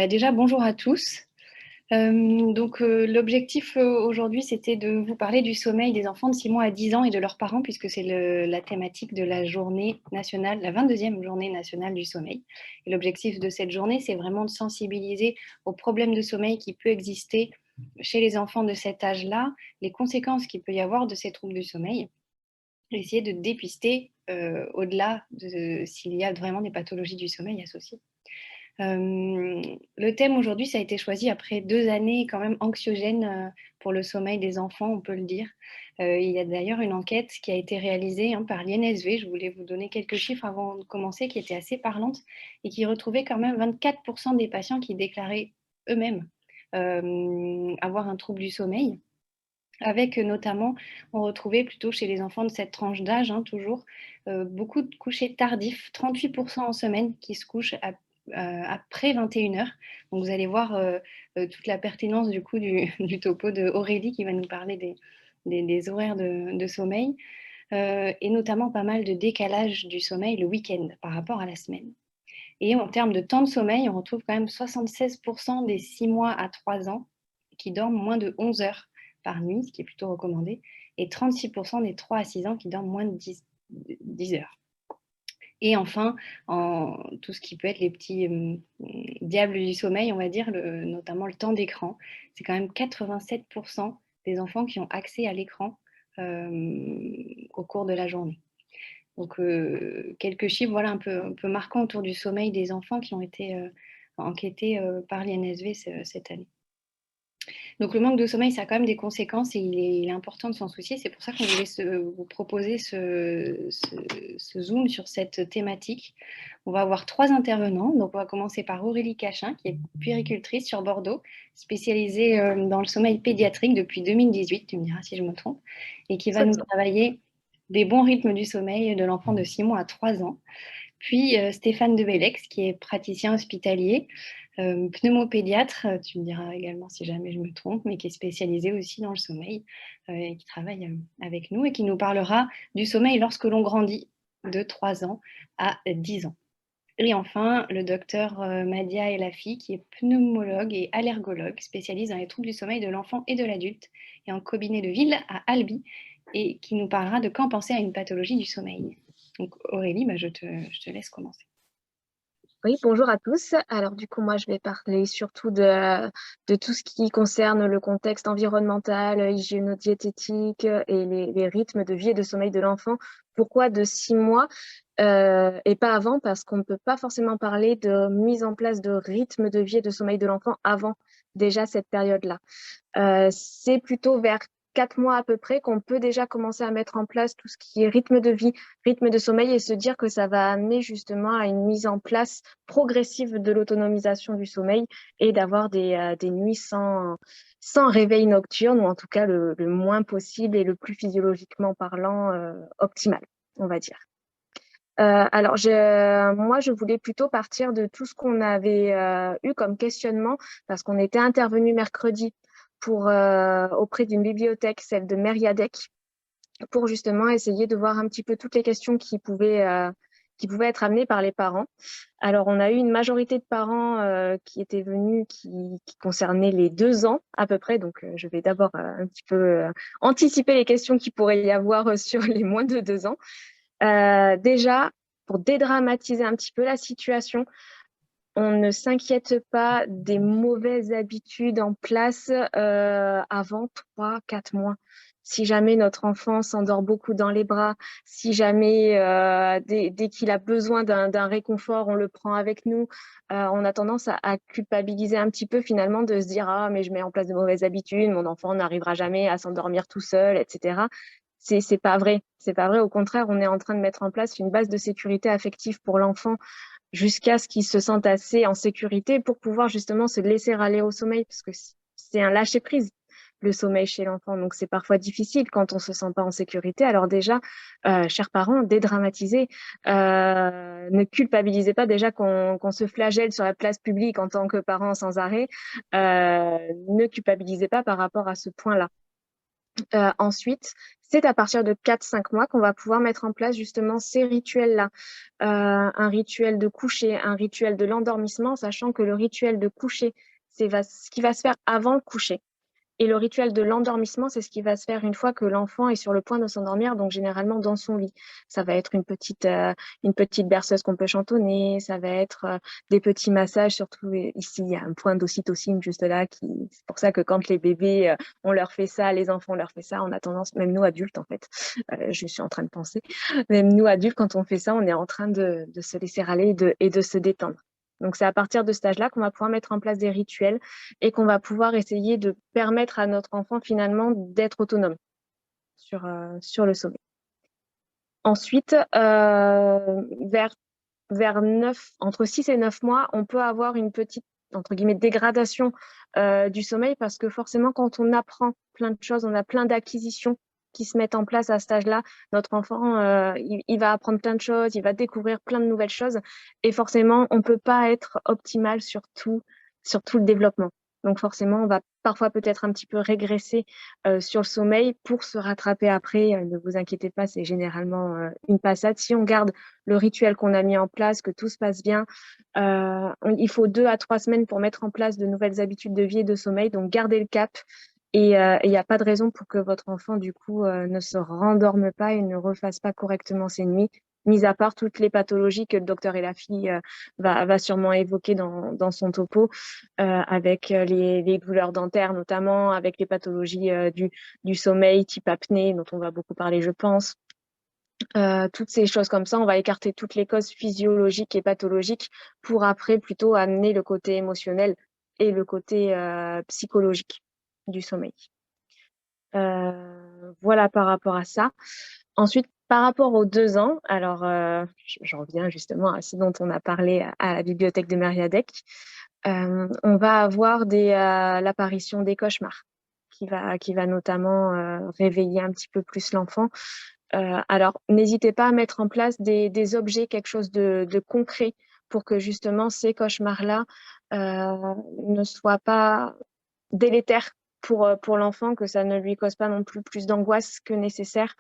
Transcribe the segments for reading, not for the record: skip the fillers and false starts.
Déjà, bonjour à tous. L'objectif aujourd'hui, c'était de vous parler du sommeil des enfants de 6 mois à 10 ans et de leurs parents, puisque c'est la thématique de la journée nationale, la 22e journée nationale du sommeil. Et l'objectif de cette journée, c'est vraiment de sensibiliser aux problèmes de sommeil qui peut exister chez les enfants de cet âge-là, les conséquences qu'il peut y avoir de ces troubles du sommeil, et essayer de dépister au-delà de s'il y a vraiment des pathologies du sommeil associées. Le thème aujourd'hui, ça a été choisi après 2 années quand même anxiogènes pour le sommeil des enfants, on peut le dire. Il y a d'ailleurs une enquête qui a été réalisée par l'INSV, je voulais vous donner quelques chiffres avant de commencer, qui était assez parlante et qui retrouvait quand même 24% des patients qui déclaraient eux-mêmes avoir un trouble du sommeil. Avec notamment, on retrouvait plutôt chez les enfants de cette tranche d'âge, toujours, beaucoup de couchers tardifs, 38% en semaine qui se couchent après 21 heures. Donc vous allez voir toute la pertinence du coup du topo de Aurélie qui va nous parler des horaires de sommeil, et notamment pas mal de décalage du sommeil le week-end par rapport à la semaine. Et en termes de temps de sommeil, on retrouve quand même 76% des 6 mois à 3 ans qui dorment moins de 11 heures par nuit, ce qui est plutôt recommandé, et 36% des 3 à 6 ans qui dorment moins de 10 heures. Et enfin, tout ce qui peut être les petits diables du sommeil, on va dire, notamment le temps d'écran, c'est quand même 87% des enfants qui ont accès à l'écran au cours de la journée. Donc, quelques chiffres voilà, un peu marquants autour du sommeil des enfants qui ont été enquêtés par l'INSV cette année. Donc, le manque de sommeil, ça a quand même des conséquences et il est important de s'en soucier. C'est pour ça qu'on voulait vous proposer ce zoom sur cette thématique. On va avoir 3 intervenants. Donc, on va commencer par Aurélie Cachin, qui est puéricultrice sur Bordeaux, spécialisée dans le sommeil pédiatrique depuis 2018, tu me diras si je me trompe, et qui va nous travailler des bons rythmes du sommeil de l'enfant de 6 mois à 3 ans. Puis Stéphane Debellex, qui est praticien hospitalier, pneumopédiatre, tu me diras également si jamais je me trompe, mais qui est spécialisé aussi dans le sommeil et qui travaille avec nous et qui nous parlera du sommeil lorsque l'on grandit de 3 ans à 10 ans. Et enfin, le docteur Madia Elafi, qui est pneumologue et allergologue, spécialiste dans les troubles du sommeil de l'enfant et de l'adulte, et en cabinet de ville à Albi, et qui nous parlera de quand penser à une pathologie du sommeil. Donc Aurélie, je te laisse commencer. Oui, bonjour à tous. Alors du coup, moi, je vais parler surtout de tout ce qui concerne le contexte environnemental, hygiéno-diététique et les rythmes de vie et de sommeil de l'enfant. Pourquoi de 6 mois et pas avant? Parce qu'on ne peut pas forcément parler de mise en place de rythme de vie et de sommeil de l'enfant avant déjà cette période-là. C'est plutôt vers 4 mois à peu près qu'on peut déjà commencer à mettre en place tout ce qui est rythme de vie, rythme de sommeil et se dire que ça va amener justement à une mise en place progressive de l'autonomisation du sommeil et d'avoir des nuits sans réveil nocturne ou en tout cas le moins possible et le plus physiologiquement parlant optimal, on va dire. Moi, je voulais plutôt partir de tout ce qu'on avait eu comme questionnement parce qu'on était intervenu mercredi auprès d'une bibliothèque, celle de Mériadec, pour justement essayer de voir un petit peu toutes les questions qui pouvaient être amenées par les parents. Alors, on a eu une majorité de parents qui étaient venus, qui concernaient les 2 ans à peu près. Donc, je vais d'abord un petit peu anticiper les questions qu'il pourrait y avoir sur les moins de 2 ans. Déjà, pour dédramatiser un petit peu la situation, on ne s'inquiète pas des mauvaises habitudes en place avant 3-4 mois. Si jamais notre enfant s'endort beaucoup dans les bras, si jamais dès qu'il a besoin d'un réconfort, on le prend avec nous, on a tendance à culpabiliser un petit peu finalement de se dire « Ah, mais je mets en place de mauvaises habitudes, mon enfant n'arrivera jamais à s'endormir tout seul, etc. » C'est pas vrai. C'est pas vrai. Au contraire, on est en train de mettre en place une base de sécurité affective pour l'enfant jusqu'à ce qu'il se sente assez en sécurité pour pouvoir justement se laisser aller au sommeil, parce que c'est un lâcher-prise, le sommeil chez l'enfant. Donc, c'est parfois difficile quand on se sent pas en sécurité. Alors déjà, chers parents, dédramatisez. Ne culpabilisez pas déjà qu'on se flagelle sur la place publique en tant que parent sans arrêt. Ne culpabilisez pas par rapport à ce point-là. Ensuite, c'est à partir de 4-5 mois qu'on va pouvoir mettre en place justement ces rituels-là. Un rituel de coucher, un rituel de l'endormissement, sachant que le rituel de coucher, c'est ce qui va se faire avant le coucher. Et le rituel de l'endormissement, c'est ce qui va se faire une fois que l'enfant est sur le point de s'endormir, donc généralement dans son lit. Ça va être une petite berceuse qu'on peut chantonner, ça va être des petits massages, surtout ici, il y a un point d'ocytocine juste là. C'est pour ça que quand les bébés, on leur fait ça, les enfants, on leur fait ça, on a tendance, même nous adultes en fait, je suis en train de penser, même nous adultes, quand on fait ça, on est en train de se laisser aller et de se détendre. Donc, c'est à partir de cet âge-là qu'on va pouvoir mettre en place des rituels et qu'on va pouvoir essayer de permettre à notre enfant finalement d'être autonome sur le sommeil. Ensuite, vers entre 6 et 9 mois, on peut avoir une petite, entre guillemets, dégradation du sommeil parce que forcément, quand on apprend plein de choses, on a plein d'acquisitions qui se mettent en place à cet âge-là. Notre enfant, il va apprendre plein de choses, il va découvrir plein de nouvelles choses et forcément, on ne peut pas être optimal sur tout le développement. Donc forcément, on va parfois peut-être un petit peu régresser sur le sommeil pour se rattraper après. Ne vous inquiétez pas, c'est généralement une passade. Si on garde le rituel qu'on a mis en place, que tout se passe bien, il faut 2 à 3 semaines pour mettre en place de nouvelles habitudes de vie et de sommeil. Donc gardez le cap. Et il n'y a pas de raison pour que votre enfant, du coup, ne se rendorme pas et ne refasse pas correctement ses nuits, mis à part toutes les pathologies que le docteur et la fille va sûrement évoquer dans son topo, avec les douleurs dentaires notamment, avec les pathologies du sommeil type apnée, dont on va beaucoup parler, je pense. Toutes ces choses comme ça, on va écarter toutes les causes physiologiques et pathologiques pour après plutôt amener le côté émotionnel et le côté psychologique du sommeil. Voilà par rapport à ça. Ensuite, par rapport aux 2 ans, alors je reviens justement à ce dont on a parlé à la bibliothèque de Mériadec. On va avoir l'apparition des cauchemars qui va notamment réveiller un petit peu plus l'enfant. Alors, n'hésitez pas à mettre en place des objets, quelque chose de concret pour que justement ces cauchemars-là ne soient pas délétères pour l'enfant, que ça ne lui cause pas non plus d'angoisse que nécessaire.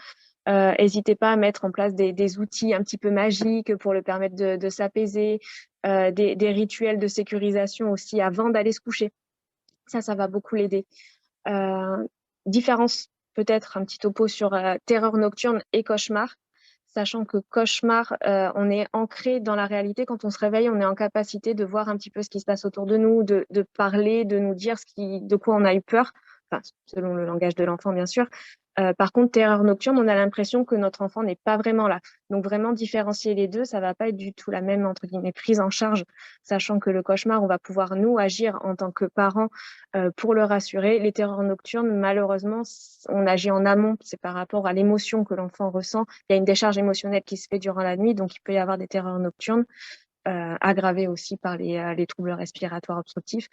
N'hésitez pas à mettre en place des outils un petit peu magiques pour le permettre de s'apaiser, des rituels de sécurisation aussi avant d'aller se coucher. Ça va beaucoup l'aider. Différence, peut-être un petit topo sur terreur nocturne et cauchemar, sachant que cauchemar, on est ancré dans la réalité. Quand on se réveille, on est en capacité de voir un petit peu ce qui se passe autour de nous, de parler, de nous dire de quoi on a eu peur, enfin, selon le langage de l'enfant, bien sûr. Par contre, terreur nocturne, on a l'impression que notre enfant n'est pas vraiment là. Donc, vraiment différencier les deux, ça va pas être du tout la même, entre guillemets, prise en charge, sachant que le cauchemar, on va pouvoir, nous, agir en tant que parents pour le rassurer. Les terreurs nocturnes, malheureusement, on agit en amont. C'est par rapport à l'émotion que l'enfant ressent. Il y a une décharge émotionnelle qui se fait durant la nuit, donc il peut y avoir des terreurs nocturnes, aggravées aussi par les troubles respiratoires obstructifs.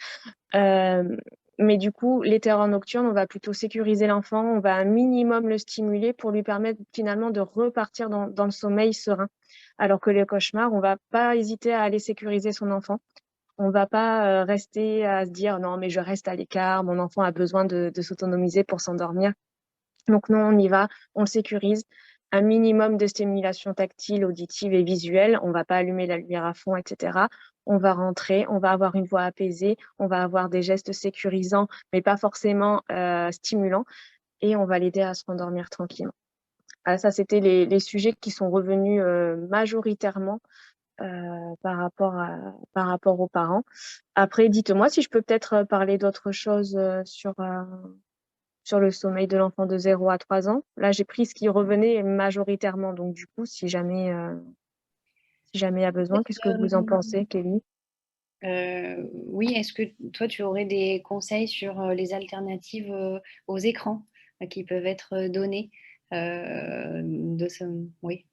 Mais du coup, les terreurs nocturnes, on va plutôt sécuriser l'enfant, on va un minimum le stimuler pour lui permettre finalement de repartir dans le sommeil serein. Alors que les cauchemars, on va pas hésiter à aller sécuriser son enfant. On va pas rester à se dire non, mais je reste à l'écart, mon enfant a besoin de s'autonomiser pour s'endormir. Donc non, on y va, on le sécurise. Un minimum de stimulation tactile, auditive et visuelle. On va pas allumer la lumière à fond, etc. On va rentrer, on va avoir une voix apaisée, on va avoir des gestes sécurisants, mais pas forcément stimulants, et on va l'aider à se rendormir tranquillement. Ah, ça, c'était les sujets qui sont revenus majoritairement par rapport aux parents. Après, dites-moi si je peux peut-être parler d'autre chose sur le sommeil de l'enfant de 0 à 3 ans. Là, j'ai pris ce qui revenait majoritairement. Donc, du coup, si jamais il y a besoin, qu'est-ce que vous en pensez, Kelly? Oui, est-ce que toi, tu aurais des conseils sur les alternatives aux écrans qui peuvent être données Oui.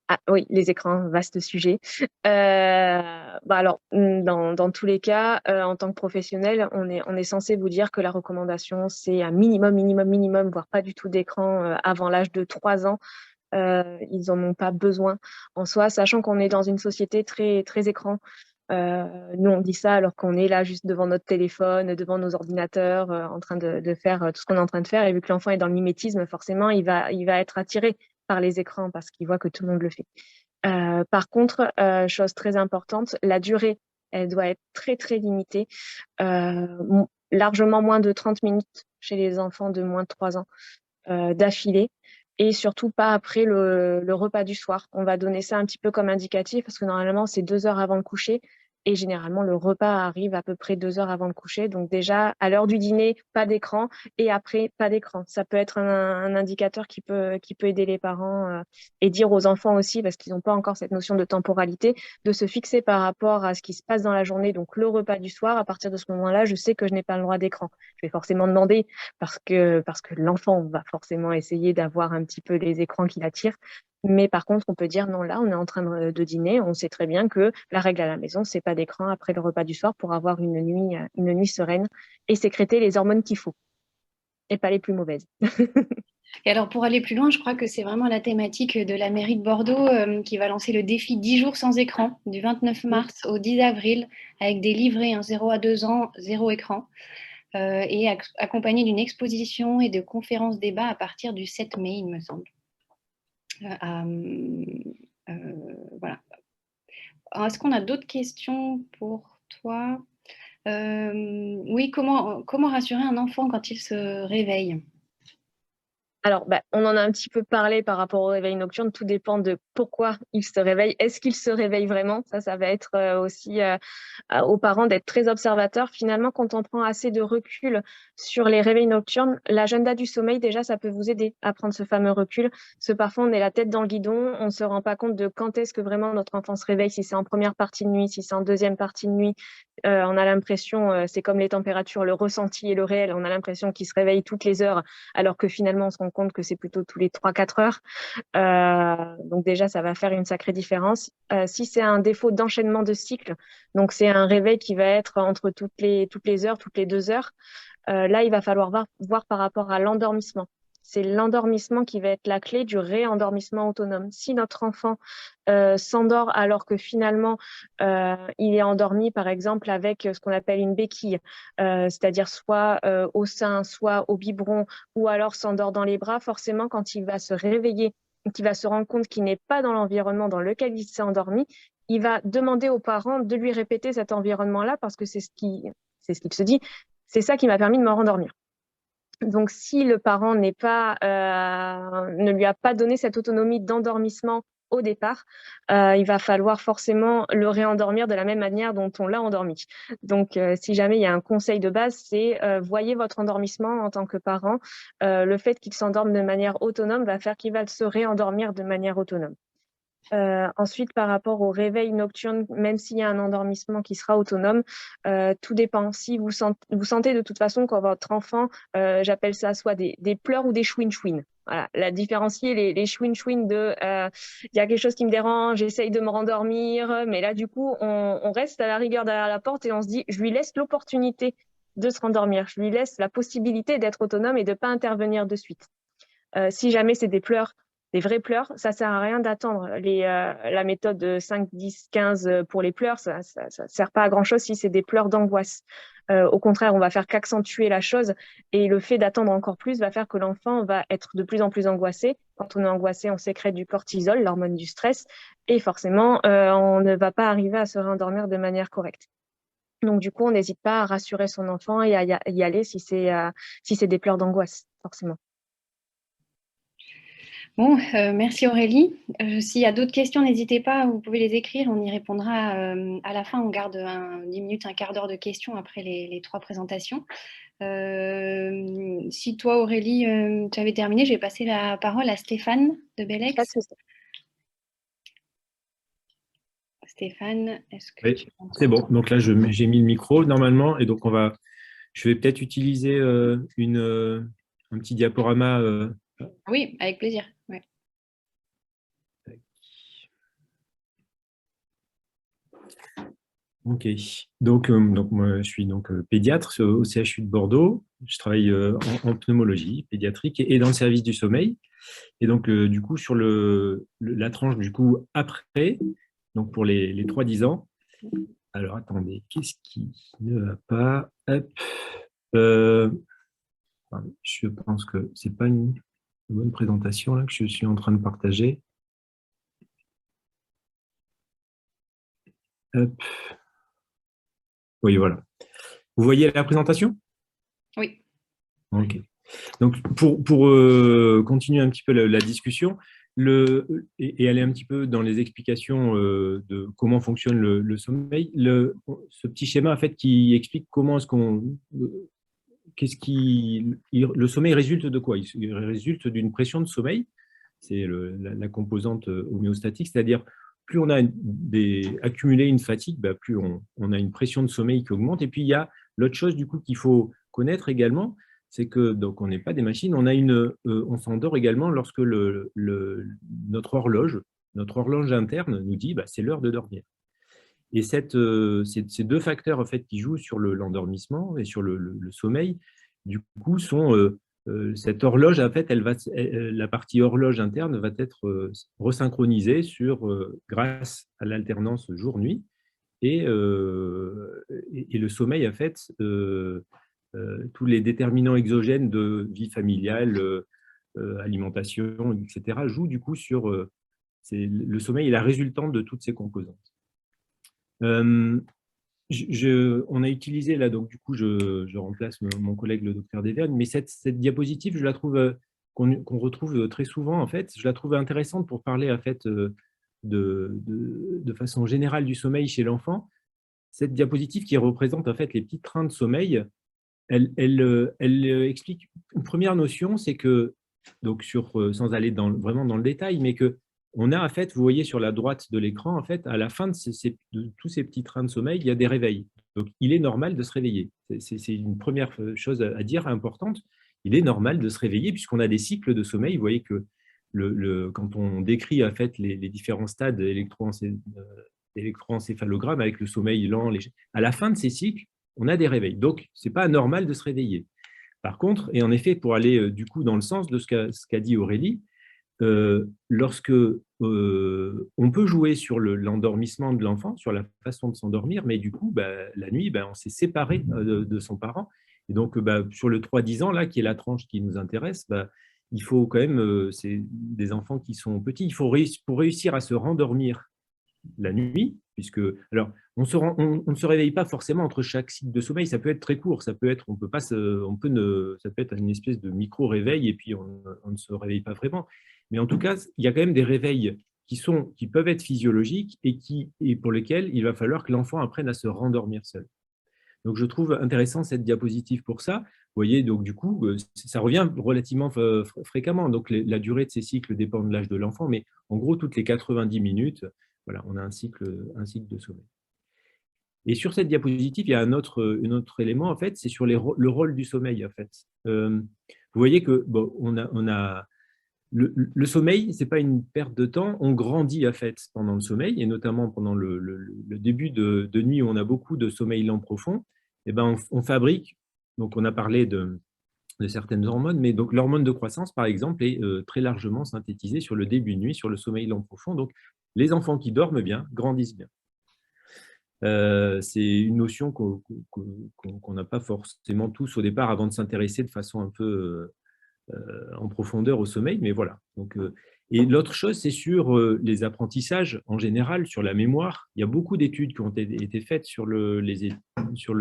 Ah oui, les écrans, vaste sujet. Alors, dans tous les cas, en tant que professionnel, on est censé vous dire que la recommandation, c'est un minimum, minimum, minimum, voire pas du tout d'écran avant l'âge de 3 ans. Ils en ont pas besoin en soi, sachant qu'on est dans une société très, très écran. Nous, on dit ça alors qu'on est là juste devant notre téléphone, devant nos ordinateurs, en train de faire tout ce qu'on est en train de faire. Et vu que l'enfant est dans le mimétisme, forcément, il va être attiré par les écrans parce qu'il voit que tout le monde le fait. Par contre, chose très importante, la durée, elle doit être très, très limitée. Largement moins de 30 minutes chez les enfants de moins de 3 ans d'affilée. Et surtout pas après le repas du soir. On va donner ça un petit peu comme indicatif parce que normalement, c'est 2 heures avant le coucher. Et généralement, le repas arrive à peu près 2 heures avant le coucher. Donc déjà, à l'heure du dîner, pas d'écran. Et après, pas d'écran. Ça peut être un indicateur qui peut aider les parents et dire aux enfants aussi, parce qu'ils n'ont pas encore cette notion de temporalité, de se fixer par rapport à ce qui se passe dans la journée. Donc le repas du soir, à partir de ce moment-là, je sais que je n'ai pas le droit d'écran. Je vais forcément demander parce que l'enfant va forcément essayer d'avoir un petit peu les écrans qui l'attirent. Mais par contre, on peut dire non, là, on est en train de dîner. On sait très bien que la règle à la maison, c'est pas d'écran après le repas du soir pour avoir une nuit sereine et sécréter les hormones qu'il faut et pas les plus mauvaises. Et alors, pour aller plus loin, je crois que c'est vraiment la thématique de la mairie de Bordeaux qui va lancer le défi 10 jours sans écran du 29 mars au 10 avril avec des livrets 0 à 2 ans, zéro écran. Et accompagné d'une exposition et de conférences débats à partir du 7 mai, il me semble. Voilà. Est-ce qu'on a d'autres questions pour toi? Oui, comment rassurer un enfant quand il se réveille? Alors, on en a un petit peu parlé par rapport au réveil nocturne. Tout dépend de pourquoi il se réveille. Est-ce qu'il se réveille vraiment? Ça va être aussi aux parents d'être très observateurs. Finalement, quand on prend assez de recul sur les réveils nocturnes, l'agenda du sommeil, déjà, ça peut vous aider à prendre ce fameux recul. Parce que parfois, on est la tête dans le guidon, on ne se rend pas compte de quand est-ce que vraiment notre enfant se réveille, si c'est en première partie de nuit, si c'est en deuxième partie de nuit. On a l'impression, c'est comme les températures, le ressenti et le réel, on a l'impression qu'il se réveille toutes les heures, alors que finalement, on se rend compte que c'est plutôt tous les 3-4 heures. Donc déjà, ça va faire une sacrée différence. Si c'est un défaut d'enchaînement de cycle, donc c'est un réveil qui va être entre toutes les heures, toutes les 2 heures, là, il va falloir voir par rapport à l'endormissement. C'est l'endormissement qui va être la clé du réendormissement autonome. Si notre enfant s'endort alors que finalement il est endormi, par exemple, avec ce qu'on appelle une béquille, c'est-à-dire soit au sein, soit au biberon, ou alors s'endort dans les bras, forcément, quand il va se réveiller, qu'il va se rendre compte qu'il n'est pas dans l'environnement dans lequel il s'est endormi, il va demander aux parents de lui répéter cet environnement-là parce que c'est ce qu'il se dit, c'est ça qui m'a permis de me rendormir. Donc, si le parent ne lui a pas donné cette autonomie d'endormissement au départ, il va falloir forcément le réendormir de la même manière dont on l'a endormi. Donc, si jamais il y a un conseil de base, c'est voyez votre endormissement en tant que parent. Le fait qu'il s'endorme de manière autonome va faire qu'il va se réendormir de manière autonome. Ensuite, par rapport au réveil nocturne, même s'il y a un endormissement qui sera autonome, tout dépend. Si vous sentez de toute façon quand votre enfant, j'appelle ça soit des pleurs ou des chouin-chouin. Voilà, la différencier les chouin-chouin de il y a quelque chose qui me dérange, j'essaye de me rendormir, mais là du coup on reste à la rigueur derrière la porte et on se dit je lui laisse l'opportunité de se rendormir, je lui laisse la possibilité d'être autonome et de ne pas intervenir de suite. Si jamais c'est des pleurs, des vrais pleurs, ça sert à rien d'attendre. La méthode de 5, 10, 15 pour les pleurs, ça sert pas à grand chose si c'est des pleurs d'angoisse. Au contraire, on va faire qu'accentuer la chose et le fait d'attendre encore plus va faire que l'enfant va être de plus en plus angoissé. Quand on est angoissé, on sécrète du cortisol, l'hormone du stress, et forcément, on ne va pas arriver à se rendormir de manière correcte. Donc, du coup, on n'hésite pas à rassurer son enfant et à y aller si c'est des pleurs d'angoisse, forcément. Bon, merci Aurélie. S'il y a d'autres questions, n'hésitez pas, vous pouvez les écrire, on y répondra à la fin. On garde 10 minutes, un quart d'heure de questions après les 3 présentations. Si toi, Aurélie, tu avais terminé, je vais passer la parole à Stéphane de Bellex. Stéphane, est-ce que oui, tu m'entends? c'est bon. Donc là, j'ai mis le micro normalement, et donc je vais peut-être utiliser un petit diaporama. Oui, avec plaisir. Ouais. Ok. Donc moi, je suis pédiatre au CHU de Bordeaux. Je travaille en pneumologie pédiatrique et dans le service du sommeil. Et donc, du coup, sur la tranche du coup après, donc pour les 3-10 ans, Alors, attendez, qu'est-ce qui ne va pas? Hop. Euh, je pense que ce n'est pas une bonne présentation là, que je suis en train de partager. Hop. Oui, voilà. Vous voyez la présentation? Oui. Ok. Donc, pour continuer un petit peu la discussion, et aller un petit peu dans les explications de comment fonctionne le sommeil, ce petit schéma en fait, qui explique comment est-ce qu'on... le sommeil résulte de quoi? Il résulte d'une pression de sommeil, c'est la composante homéostatique, c'est-à-dire plus on a accumulé une fatigue, bah, plus on a une pression de sommeil qui augmente. Et puis il y a l'autre chose du coup qu'il faut connaître également, c'est que donc on n'est pas des machines, on s'endort également lorsque notre horloge interne nous dit bah, c'est l'heure de dormir. Et ces deux facteurs en fait, qui jouent sur l'endormissement et sur le sommeil, du coup, sont cette horloge, en fait, la partie horloge interne va être resynchronisée grâce à l'alternance jour-nuit. Et le sommeil, en fait, tous les déterminants exogènes de vie familiale, alimentation, etc., jouent du coup sur le sommeil et la résultante de toutes ces composantes. On a utilisé, là, donc du coup, je remplace mon collègue, le docteur Desvergnes, mais cette diapositive, je la trouve, qu'on retrouve très souvent, en fait, je la trouve intéressante pour parler, en fait, de façon générale du sommeil chez l'enfant. Cette diapositive qui représente, en fait, les petits trains de sommeil, elle explique une première notion, c'est que, donc sans aller vraiment dans le détail, mais que on a, en fait, vous voyez sur la droite de l'écran, en fait, à la fin de tous ces petits trains de sommeil, il y a des réveils. Donc, il est normal de se réveiller. C'est une première chose à dire importante. Il est normal de se réveiller puisqu'on a des cycles de sommeil. Vous voyez que quand on décrit, en fait, les différents stades électroencéphalogrammes avec le sommeil lent, à la fin de ces cycles, on a des réveils. Donc, ce n'est pas anormal de se réveiller. Par contre, et en effet, pour aller du coup dans le sens de ce qu'a dit Aurélie, lorsque on peut jouer sur l'endormissement de l'enfant, sur la façon de s'endormir, mais du coup, bah, la nuit, bah, on s'est séparé de son parent. Et donc, bah, sur le 3-10 ans, là, qui est la tranche qui nous intéresse, bah, il faut quand même, c'est des enfants qui sont petits, pour réussir à se rendormir la nuit, puisque alors on ne se réveille pas forcément entre chaque cycle de sommeil, ça peut être très court, ça peut être, on peut pas ça peut être une espèce de micro-réveil et puis on ne se réveille pas vraiment. Mais en tout cas, il y a quand même des réveils qui peuvent être physiologiques et pour lesquels il va falloir que l'enfant apprenne à se rendormir seul. Donc, je trouve intéressant cette diapositive pour ça. Vous voyez, donc du coup, ça revient relativement fréquemment. Donc, la durée de ces cycles dépend de l'âge de l'enfant, mais en gros, toutes les 90 minutes, voilà, on a un cycle de sommeil. Et sur cette diapositive, il y a un autre élément, en fait, c'est sur le rôle du sommeil, en fait. Vous voyez que bon, on a le sommeil, ce n'est pas une perte de temps, on grandit, en fait, pendant le sommeil, et notamment pendant le début de nuit où on a beaucoup de sommeil lent profond, et ben on fabrique, donc on a parlé de certaines hormones, mais donc l'hormone de croissance, par exemple, est très largement synthétisée sur le début de nuit, sur le sommeil lent profond. Donc, les enfants qui dorment bien grandissent bien. C'est une notion qu'on n'a pas forcément tous au départ avant de s'intéresser de façon un peu en profondeur au sommeil, mais voilà. Donc, et l'autre chose, c'est sur les apprentissages en général, sur la mémoire. Il y a beaucoup d'études qui ont été faites sur le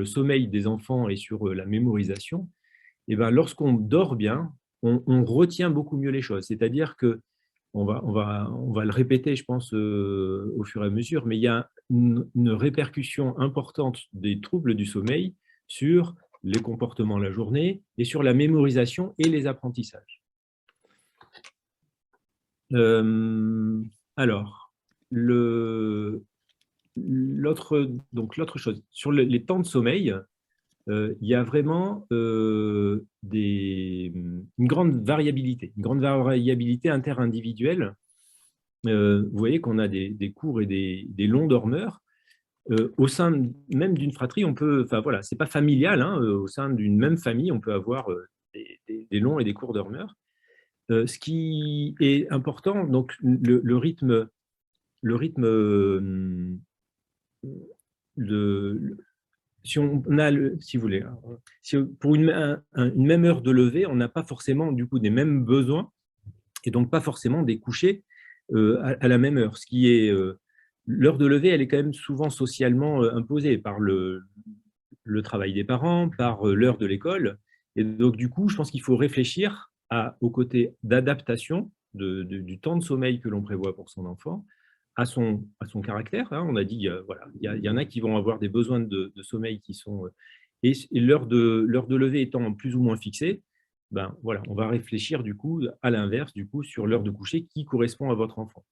sommeil des enfants et sur la mémorisation. Et ben, lorsqu'on dort bien, on retient beaucoup mieux les choses. C'est-à-dire que on va le répéter, je pense, au fur et à mesure, mais il y a une répercussion importante des troubles du sommeil sur les comportements la journée et sur la mémorisation et les apprentissages. Alors, l'autre chose, sur les temps de sommeil, il y a vraiment une grande variabilité interindividuelle. Vous voyez qu'on a des courts et des longs dormeurs. Au sein même d'une fratrie, on peut, enfin voilà, c'est pas familial, hein, au sein d'une même famille, on peut avoir des longs et des courts dormeurs. Ce qui est important, donc le rythme si on a, si vous voulez, pour une même heure de lever, on n'a pas forcément du coup des mêmes besoins et donc pas forcément des couchers à la même heure. Ce qui est l'heure de lever, elle est quand même souvent socialement imposée par le travail des parents, par l'heure de l'école. Et donc, du coup, je pense qu'il faut réfléchir au côté d'adaptation du temps de sommeil que l'on prévoit pour son enfant, à son caractère. Hein. On a dit, voilà, il y en a qui vont avoir des besoins de sommeil qui sont… et l'heure de lever étant plus ou moins fixée, ben, voilà, on va réfléchir du coup à l'inverse, du coup, sur l'heure de coucher qui correspond à votre enfant.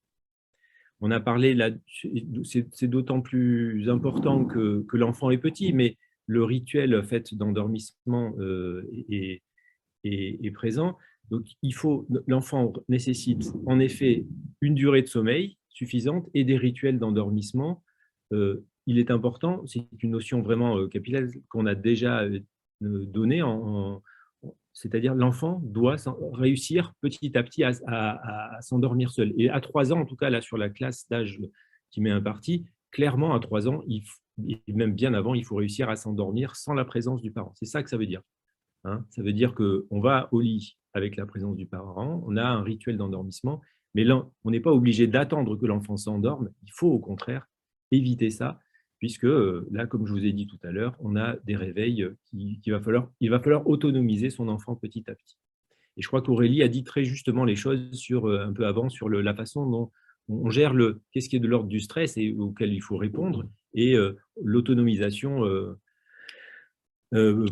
On a parlé là, c'est d'autant plus important que l'enfant est petit, mais le rituel fait d'endormissement est présent. Donc, l'enfant nécessite en effet une durée de sommeil suffisante et des rituels d'endormissement. Il est important, c'est une notion vraiment capillaire qu'on a déjà donnée, c'est-à-dire l'enfant doit réussir petit à petit à s'endormir seul. Et à 3 ans, en tout cas, là, sur la classe d'âge qui m'est impartie, clairement, à 3 ans, et même bien avant, il faut réussir à s'endormir sans la présence du parent. C'est ça que ça veut dire. Hein. Ça veut dire qu'on va au lit avec la présence du parent, on a un rituel d'endormissement, mais là, on n'est pas obligé d'attendre que l'enfant s'endorme. Il faut au contraire éviter ça, puisque là, comme je vous ai dit tout à l'heure, on a des réveils il va falloir autonomiser son enfant petit à petit. Et je crois qu'Aurélie a dit très justement les choses un peu avant sur la façon dont on gère qu'est-ce qui est de l'ordre du stress et auquel il faut répondre, et l'autonomisation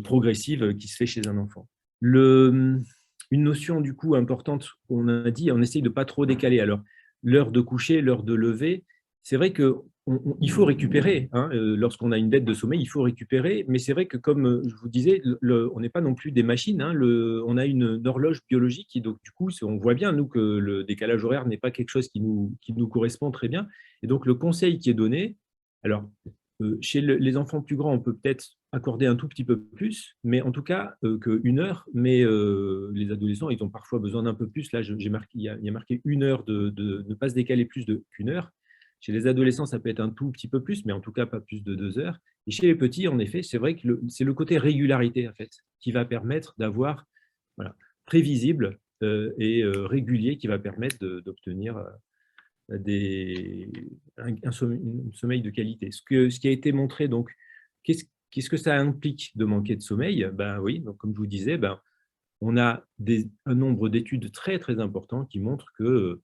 progressive qui se fait chez un enfant. Une notion du coup importante, on a dit, on essaye de ne pas trop décaler. Alors, l'heure de coucher, l'heure de lever, c'est vrai qu'il faut récupérer. Hein, lorsqu'on a une dette de sommeil, il faut récupérer. Mais c'est vrai que, comme je vous disais, on n'est pas non plus des machines. Hein, on a une horloge biologique et donc, du coup, on voit bien, nous, que le décalage horaire n'est pas quelque chose qui nous correspond très bien. Et donc, le conseil qui est donné, alors, chez les enfants plus grands, on peut peut-être accorder un tout petit peu plus, mais en tout cas qu'une heure. Mais les adolescents, ils ont parfois besoin d'un peu plus. Là, il y a marqué 1 heure de ne pas se décaler plus qu'une heure. Chez les adolescents, ça peut être un tout petit peu plus, mais en tout cas pas plus de 2 heures. Et chez les petits, en effet, c'est vrai que c'est le côté régularité en fait, qui va permettre d'avoir prévisible et régulier, qui va permettre d'obtenir un sommeil de qualité. Ce qui a été montré, donc, qu'est-ce que ça implique de manquer de sommeil? Ben oui, donc comme je vous disais, on a un nombre d'études très très importants qui montrent que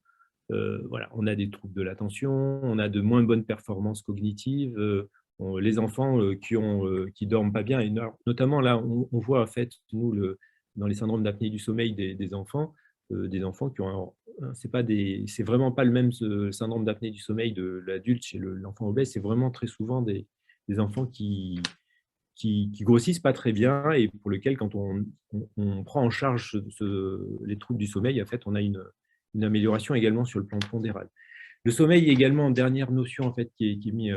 voilà, on a des troubles de l'attention, on a de moins bonnes performances cognitives, les enfants qui dorment pas bien, et notamment là, on voit en fait, nous, dans les syndromes d'apnée du sommeil des enfants qui ont c'est vraiment pas le même syndrome d'apnée du sommeil de l'adulte chez l'enfant obèse, c'est vraiment très souvent des enfants qui grossissent pas très bien et pour lesquels, quand on prend en charge les troubles du sommeil, en fait, on a une amélioration également sur le plan pondéral. Le sommeil également, dernière notion en fait, qui est mise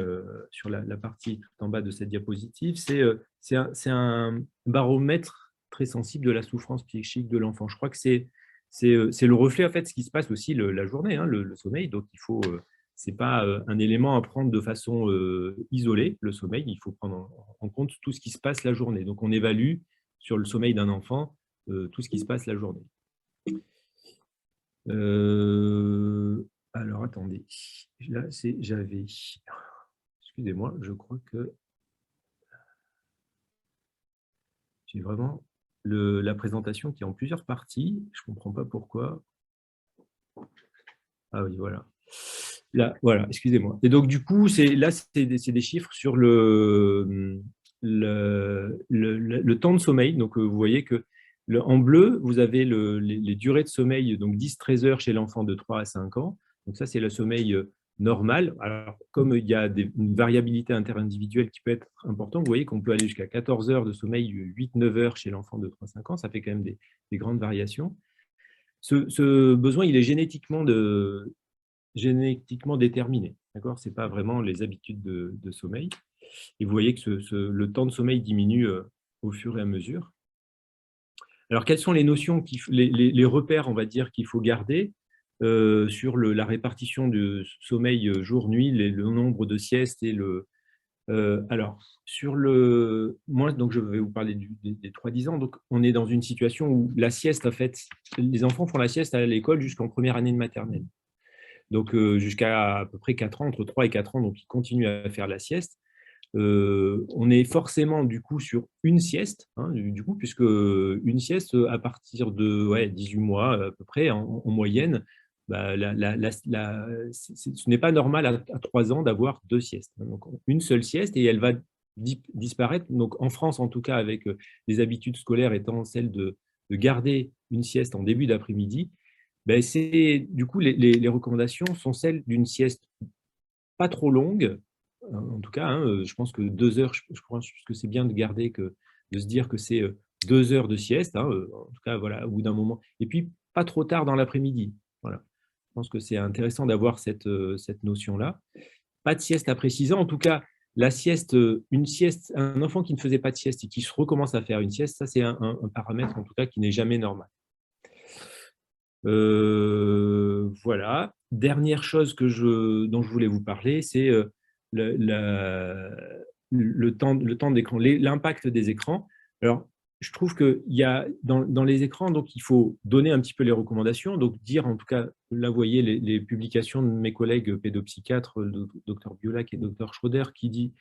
sur la partie tout en bas de cette diapositive, c'est un baromètre très sensible de la souffrance psychique de l'enfant. Je crois que c'est le reflet en fait, de ce qui se passe aussi la journée, hein, le sommeil. Donc, ce n'est pas un élément à prendre de façon isolée, le sommeil. Il faut prendre en compte tout ce qui se passe la journée. Donc, on évalue sur le sommeil d'un enfant tout ce qui se passe la journée. Alors, attendez. Là, j'avais… Excusez-moi, je crois que j'ai vraiment la présentation qui est en plusieurs parties. Je ne comprends pas pourquoi. Ah oui, voilà. Là, voilà, excusez-moi. Et donc, du coup, là, c'est des chiffres sur le temps de sommeil. Donc, vous voyez que en bleu, vous avez les durées de sommeil, donc 10-13 heures chez l'enfant de 3 à 5 ans. Donc, ça, c'est le sommeil normal. Alors, comme il y a une variabilité interindividuelle qui peut être importante, vous voyez qu'on peut aller jusqu'à 14 heures de sommeil, 8-9 heures chez l'enfant de 3 à 5 ans. Ça fait quand même des grandes variations. Ce besoin, il est génétiquement déterminé. Ce n'est pas vraiment les habitudes de sommeil. Et vous voyez que le temps de sommeil diminue au fur et à mesure. Alors, quelles sont les notions, les repères, on va dire, qu'il faut garder sur la répartition de sommeil jour-nuit, le nombre de siestes et Alors, moi, donc, je vais vous parler des 3-10 ans. Donc, on est dans une situation où la sieste, en fait, les enfants font la sieste à l'école jusqu'en première année de maternelle. Donc, jusqu'à à peu près 4 ans, entre 3 et 4 ans, donc ils continuent à faire la sieste. On est forcément, du coup, sur une sieste, hein, du coup, puisque une sieste à partir de 18 mois, à peu près, en moyenne, bah, ce n'est pas normal à 3 ans d'avoir 2 siestes. Donc, une seule sieste et elle va disparaître. Donc, en France, en tout cas, avec les habitudes scolaires étant celles de garder une sieste en début d'après-midi, ben, du coup, les recommandations sont celles d'une sieste pas trop longue, en tout cas, hein, je pense que 2 heures, je pense que c'est bien de garder de se dire que c'est 2 heures de sieste, hein, en tout cas, voilà, au bout d'un moment. Et puis, pas trop tard dans l'après-midi. Voilà. Je pense que c'est intéressant d'avoir cette notion-là. Pas de sieste après 6 ans. En tout cas, la sieste, une sieste, un enfant qui ne faisait pas de sieste et qui se recommence à faire une sieste, ça, c'est un paramètre, en tout cas, qui n'est jamais normal. Voilà. Dernière chose dont je voulais vous parler, c'est le temps d'écran, l'impact des écrans. Alors, je trouve qu'il y a dans les écrans, donc il faut donner un petit peu les recommandations, donc dire en tout cas, là vous voyez les publications de mes collègues pédopsychiatres, le Dr Biolac et Dr Schroeder, qui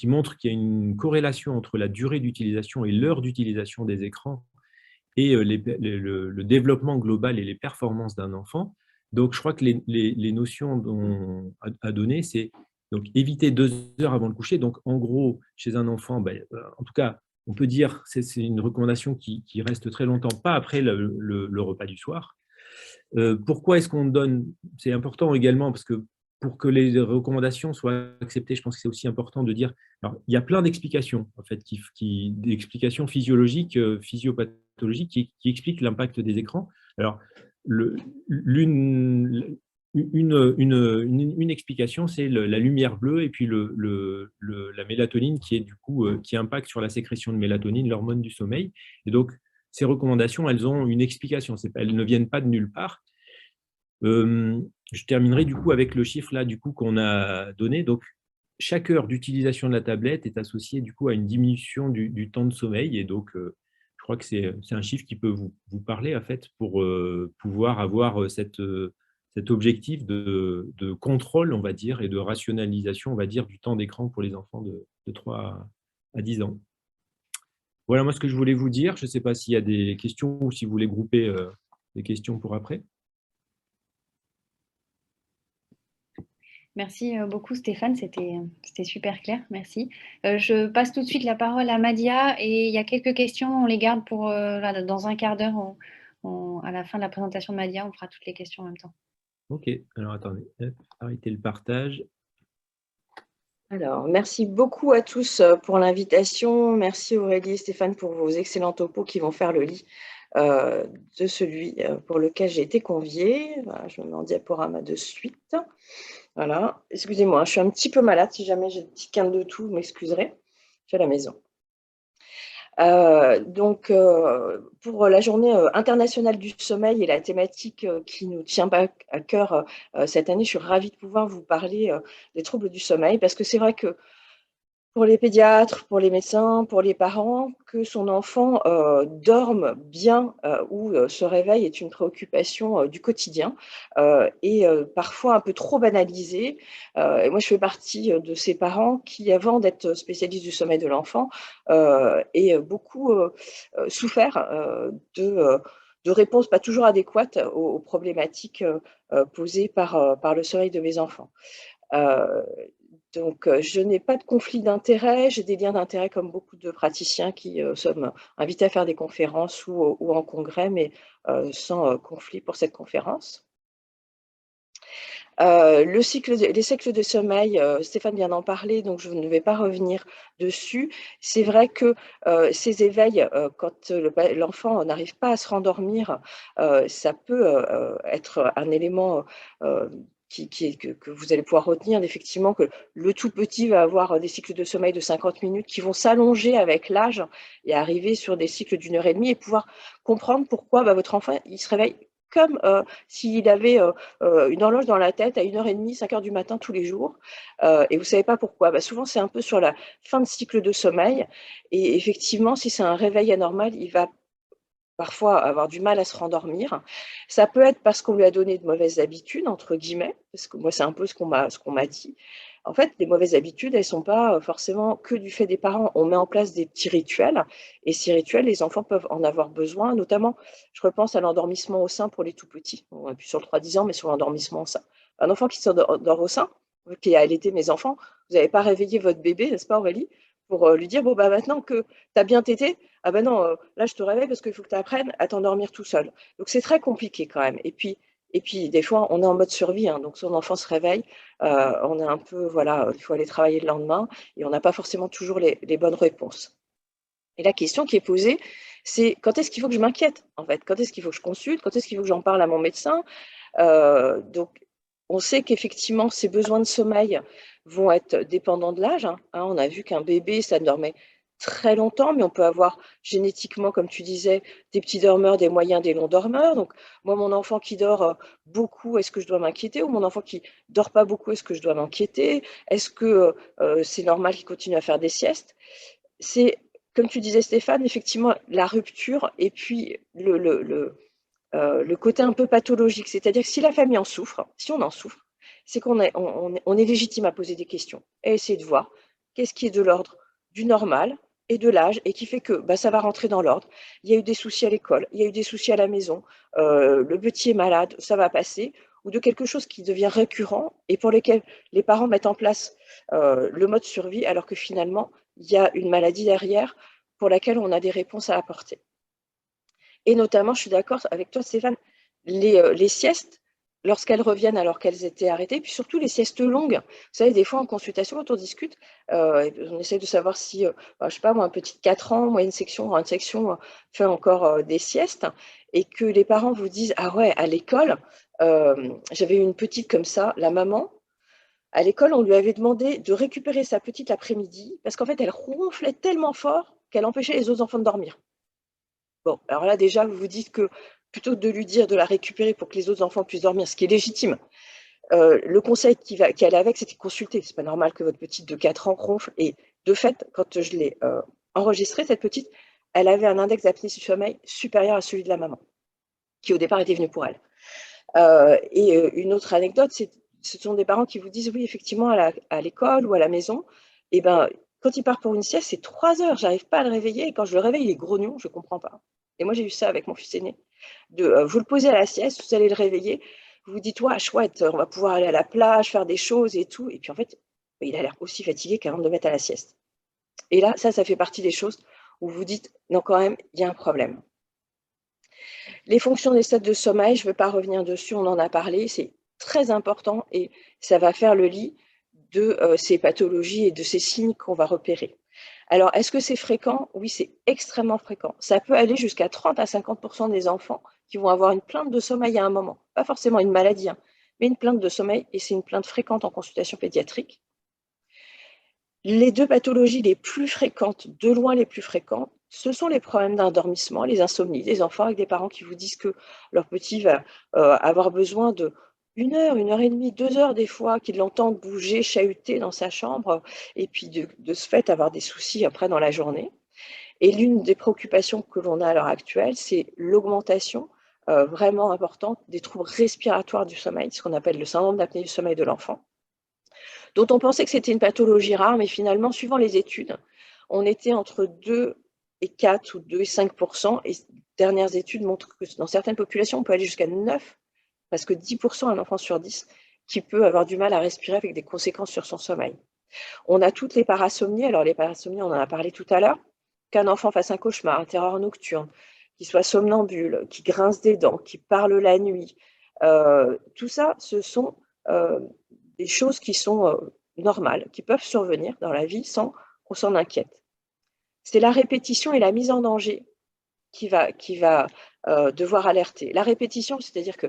montrent qu'il y a une corrélation entre la durée d'utilisation et l'heure d'utilisation des écrans et le développement global et les performances d'un enfant. Donc, je crois que les notions à donner, c'est donc éviter 2 heures avant le coucher. Donc, en gros, chez un enfant, en tout cas, on peut dire que c'est une recommandation qui reste très longtemps, pas après le repas du soir. Pourquoi est-ce qu'on donne? C'est important également parce que pour que les recommandations soient acceptées, je pense que c'est aussi important de dire. Alors, il y a plein d'explications, en fait, des explications physiologiques, physiopathologiques qui expliquent l'impact des écrans. Alors, une explication, c'est la lumière bleue et puis la mélatonine qui est du coup qui impacte sur la sécrétion de mélatonine, l'hormone du sommeil. Et donc, ces recommandations, elles ont une explication. Elles ne viennent pas de nulle part. Je terminerai du coup avec le chiffre là du coup qu'on a donné. Donc, chaque heure d'utilisation de la tablette est associée du coup à une diminution du temps de sommeil. Et donc, je crois que c'est un chiffre qui peut vous parler en fait pour pouvoir avoir cet objectif de contrôle, on va dire, et de rationalisation, on va dire, du temps d'écran pour les enfants de 3 à 10 ans. Voilà moi ce que je voulais vous dire. Je ne sais pas s'il y a des questions ou si vous voulez grouper des questions pour après. Merci beaucoup Stéphane, c'était super clair, merci. Je passe tout de suite la parole à Madia et il y a quelques questions, on les garde pour là, dans un quart d'heure, à la fin de la présentation de Madia, on fera toutes les questions en même temps. Ok, alors attendez, arrêtez le partage. Alors, merci beaucoup à tous pour l'invitation. Merci Aurélie et Stéphane pour vos excellents topos qui vont faire le lit de celui pour lequel j'ai été conviée. Voilà, je me mets en diaporama de suite. Voilà, excusez-moi, je suis un petit peu malade. Si jamais j'ai une petite quinte de toux, vous m'excuserez. Je suis à la maison. Donc, pour la journée internationale du sommeil et la thématique qui nous tient à cœur cette année, je suis ravie de pouvoir vous parler des troubles du sommeil parce que c'est vrai que pour les pédiatres, pour les médecins, pour les parents, que son enfant dorme bien ou se réveille est une préoccupation du quotidien et parfois un peu trop banalisée. Et moi, je fais partie de ces parents qui, avant d'être spécialistes du sommeil de l'enfant, aient beaucoup souffert de réponses pas toujours adéquates aux problématiques posées par le sommeil de mes enfants. Donc, je n'ai pas de conflit d'intérêt, j'ai des liens d'intérêt comme beaucoup de praticiens qui sommes invités à faire des conférences ou en congrès, mais sans conflit pour cette conférence. Les cycles de sommeil, Stéphane vient d'en parler, donc je ne vais pas revenir dessus. C'est vrai que ces éveils, quand l'enfant n'arrive pas à se rendormir, ça peut être un élément que vous allez pouvoir retenir, effectivement, que le tout petit va avoir des cycles de sommeil de 50 minutes qui vont s'allonger avec l'âge et arriver sur des cycles d'1 heure et demie et pouvoir comprendre pourquoi votre enfant il se réveille comme s'il avait une horloge dans la tête à 1h30, 5h du matin tous les jours, et vous ne savez pas pourquoi. Bah, souvent, c'est un peu sur la fin de cycle de sommeil, et effectivement, si c'est un réveil anormal, il va parfois avoir du mal à se rendormir. Ça peut être parce qu'on lui a donné de mauvaises habitudes, entre guillemets, parce que moi, c'est un peu ce qu'on m'a dit. En fait, les mauvaises habitudes, elles ne sont pas forcément que du fait des parents. On met en place des petits rituels, et ces rituels, les enfants peuvent en avoir besoin, notamment, je repense à l'endormissement au sein pour les tout petits. On n'est plus sur le 3-10 ans, mais sur l'endormissement au sein. Un enfant qui s'endort au sein, qui a allaité mes enfants, vous n'avez pas réveillé votre bébé, n'est-ce pas Aurélie, pour lui dire, bon, bah, maintenant que tu as bien tété, ah ben non, là, je te réveille parce qu'il faut que tu apprennes à t'endormir tout seul. Donc, c'est très compliqué quand même. Et puis, des fois, on est en mode survie. Hein, donc, son enfant se réveille, on est un peu, voilà, il faut aller travailler le lendemain et on n'a pas forcément toujours les bonnes réponses. Et la question qui est posée, c'est quand est-ce qu'il faut que je m'inquiète, en fait? Quand est-ce qu'il faut que je consulte? Quand est-ce qu'il faut que j'en parle à mon médecin? Donc, on sait qu'effectivement, ces besoins de sommeil vont être dépendants de l'âge. Hein. On a vu qu'un bébé, ça dormait très longtemps, mais on peut avoir génétiquement, comme tu disais, des petits dormeurs, des moyens, des longs dormeurs. Donc, moi, mon enfant qui dort beaucoup, est-ce que je dois m'inquiéter? Ou mon enfant qui dort pas beaucoup, est-ce que je dois m'inquiéter? Est-ce que c'est normal qu'il continue à faire des siestes? C'est, comme tu disais, Stéphane, effectivement, la rupture et puis le côté un peu pathologique. C'est-à-dire que si la famille en souffre, si on en souffre, c'est qu'on est, on est légitime à poser des questions et essayer de voir qu'est-ce qui est de l'ordre du normal et de l'âge et qui fait que bah, ça va rentrer dans l'ordre. Il y a eu des soucis à l'école, il y a eu des soucis à la maison, le petit est malade, ça va passer, ou de quelque chose qui devient récurrent et pour lequel les parents mettent en place le mode survie alors que finalement, il y a une maladie derrière pour laquelle on a des réponses à apporter. Et notamment, je suis d'accord avec toi, Stéphane, les siestes, lorsqu'elles reviennent alors qu'elles étaient arrêtées, puis surtout les siestes longues. Vous savez, des fois en consultation, quand on discute, on essaie de savoir si, je sais pas moi, un petit de 4 ans, moyenne section, grande section, fait encore des siestes, et que les parents vous disent, ah ouais, à l'école, j'avais une petite comme ça, la maman, à l'école, on lui avait demandé de récupérer sa petite l'après-midi, parce qu'en fait, elle ronflait tellement fort qu'elle empêchait les autres enfants de dormir. Bon, alors là, déjà, vous vous dites que plutôt que de lui dire de la récupérer pour que les autres enfants puissent dormir, ce qui est légitime, le conseil qui allait avec, c'était de consulter. C'est pas normal que votre petite de 4 ans ronfle. Et de fait, quand je l'ai enregistrée, cette petite, elle avait un index d'apnée du sommeil supérieur à celui de la maman, qui au départ était venu pour elle. Une autre anecdote, ce sont des parents qui vous disent, oui, effectivement, à l'école ou à la maison, eh ben, quand il part pour une sieste, c'est 3 heures, j'arrive pas à le réveiller. Et quand je le réveille, il est grognon, je comprends pas. Et moi, j'ai eu ça avec mon fils aîné. Vous le posez à la sieste, vous allez le réveiller, vous vous dites, ouais, chouette, on va pouvoir aller à la plage, faire des choses et tout. Et puis en fait, il a l'air aussi fatigué qu'avant de le mettre à la sieste. Et là, ça fait partie des choses où vous dites, non, quand même, il y a un problème. Les fonctions des stades de sommeil, je ne veux pas revenir dessus, on en a parlé, c'est très important et ça va faire le lit de ces pathologies et de ces signes qu'on va repérer. Alors, est-ce que c'est fréquent? Oui, c'est extrêmement fréquent. Ça peut aller jusqu'à 30 à 50% des enfants qui vont avoir une plainte de sommeil à un moment. Pas forcément une maladie, hein, mais une plainte de sommeil, et c'est une plainte fréquente en consultation pédiatrique. Les 2 pathologies les plus fréquentes, de loin les plus fréquentes, ce sont les problèmes d'endormissement, les insomnies, des enfants avec des parents qui vous disent que leur petit va avoir besoin de 1 heure, 1h30, 2 heures des fois, qu'ils l'entendent bouger, chahuter dans sa chambre, et puis de ce fait avoir des soucis après dans la journée. Et l'une des préoccupations que l'on a à l'heure actuelle, c'est l'augmentation vraiment importante des troubles respiratoires du sommeil, ce qu'on appelle le syndrome d'apnée du sommeil de l'enfant, dont on pensait que c'était une pathologie rare, mais finalement, suivant les études, on était entre 2 et 4 ou 2 et 5%, et dernières études montrent que dans certaines populations, on peut aller jusqu'à 9, presque 10%, un enfant sur 10, qui peut avoir du mal à respirer avec des conséquences sur son sommeil. On a toutes les parasomnies. Alors les parasomnies, on en a parlé tout à l'heure, qu'un enfant fasse un cauchemar, un terreur nocturne, qu'il soit somnambule, qu'il grince des dents, qu'il parle la nuit, tout ça, ce sont des choses qui sont normales, qui peuvent survenir dans la vie sans qu'on s'en inquiète. C'est la répétition et la mise en danger qui va devoir alerter. La répétition, c'est-à-dire que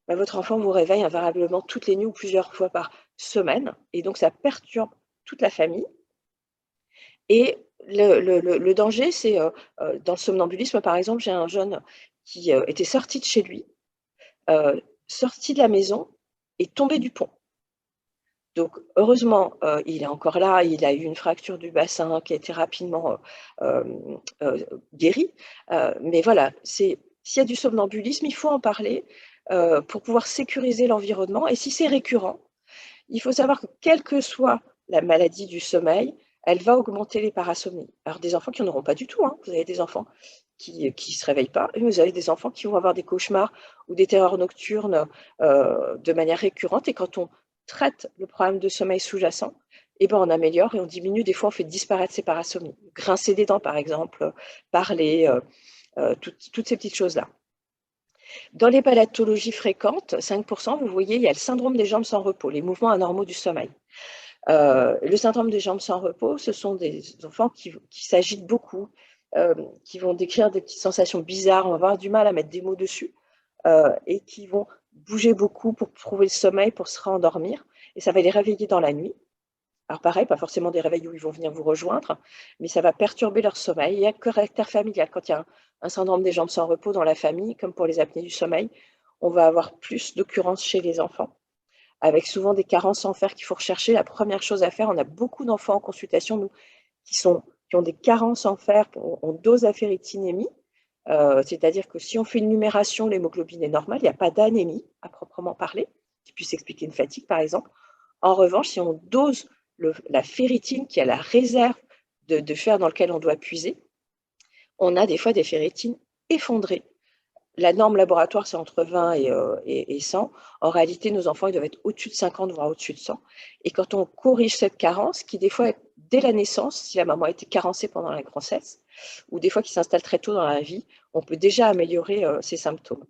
votre enfant vous réveille invariablement toutes les nuits ou plusieurs fois par semaine, et donc ça perturbe toute la famille. Et le danger, c'est dans le somnambulisme, par exemple, j'ai un jeune qui était sorti de chez lui, sorti de la maison et tombé du pont. Donc heureusement, il est encore là, il a eu une fracture du bassin qui a été rapidement, guérie. Mais voilà, s'il y a du somnambulisme, il faut en parler, pour pouvoir sécuriser l'environnement et si c'est récurrent, il faut savoir que quelle que soit la maladie du sommeil, elle va augmenter les parasomnies. Alors des enfants qui n'en auront pas du tout, hein. Vous avez des enfants qui se réveillent pas et vous avez des enfants qui vont avoir des cauchemars ou des terreurs nocturnes, de manière récurrente et quand on traite le problème de sommeil sous-jacent, eh ben, on améliore et on diminue. Des fois, on fait disparaître ces parasomnies. Grincer des dents, par exemple, parler, toutes ces petites choses-là. Dans les pathologies fréquentes, 5%, vous voyez, il y a le syndrome des jambes sans repos, les mouvements anormaux du sommeil. Le syndrome des jambes sans repos, ce sont des enfants qui s'agitent beaucoup, qui vont décrire des petites sensations bizarres, on va avoir du mal à mettre des mots dessus, et qui vont bouger beaucoup pour trouver le sommeil, pour se rendormir, et ça va les réveiller dans la nuit. Alors pareil, pas forcément des réveils où ils vont venir vous rejoindre, mais ça va perturber leur sommeil. Il y a le caractère familial. Quand il y a un syndrome des jambes sans repos dans la famille, comme pour les apnées du sommeil, on va avoir plus d'occurrences chez les enfants, avec souvent des carences en fer qu'il faut rechercher. La première chose à faire, on a beaucoup d'enfants en consultation, nous, qui ont des carences en fer, en dose à ferritinémie, c'est-à-dire que si on fait une numération, l'hémoglobine est normale, il n'y a pas d'anémie à proprement parler, qui puisse expliquer une fatigue par exemple. En revanche, si on dose la ferritine, qui est la réserve de fer dans lequel on doit puiser, on a des fois des ferritines effondrées. La norme laboratoire, c'est entre 20 et 100. En réalité, nos enfants ils doivent être au-dessus de 50, voire au-dessus de 100. Et quand on corrige cette carence, qui des fois est dès la naissance, si la maman a été carencée pendant la grossesse, ou des fois qui s'installe très tôt dans la vie, on peut déjà améliorer ces symptômes.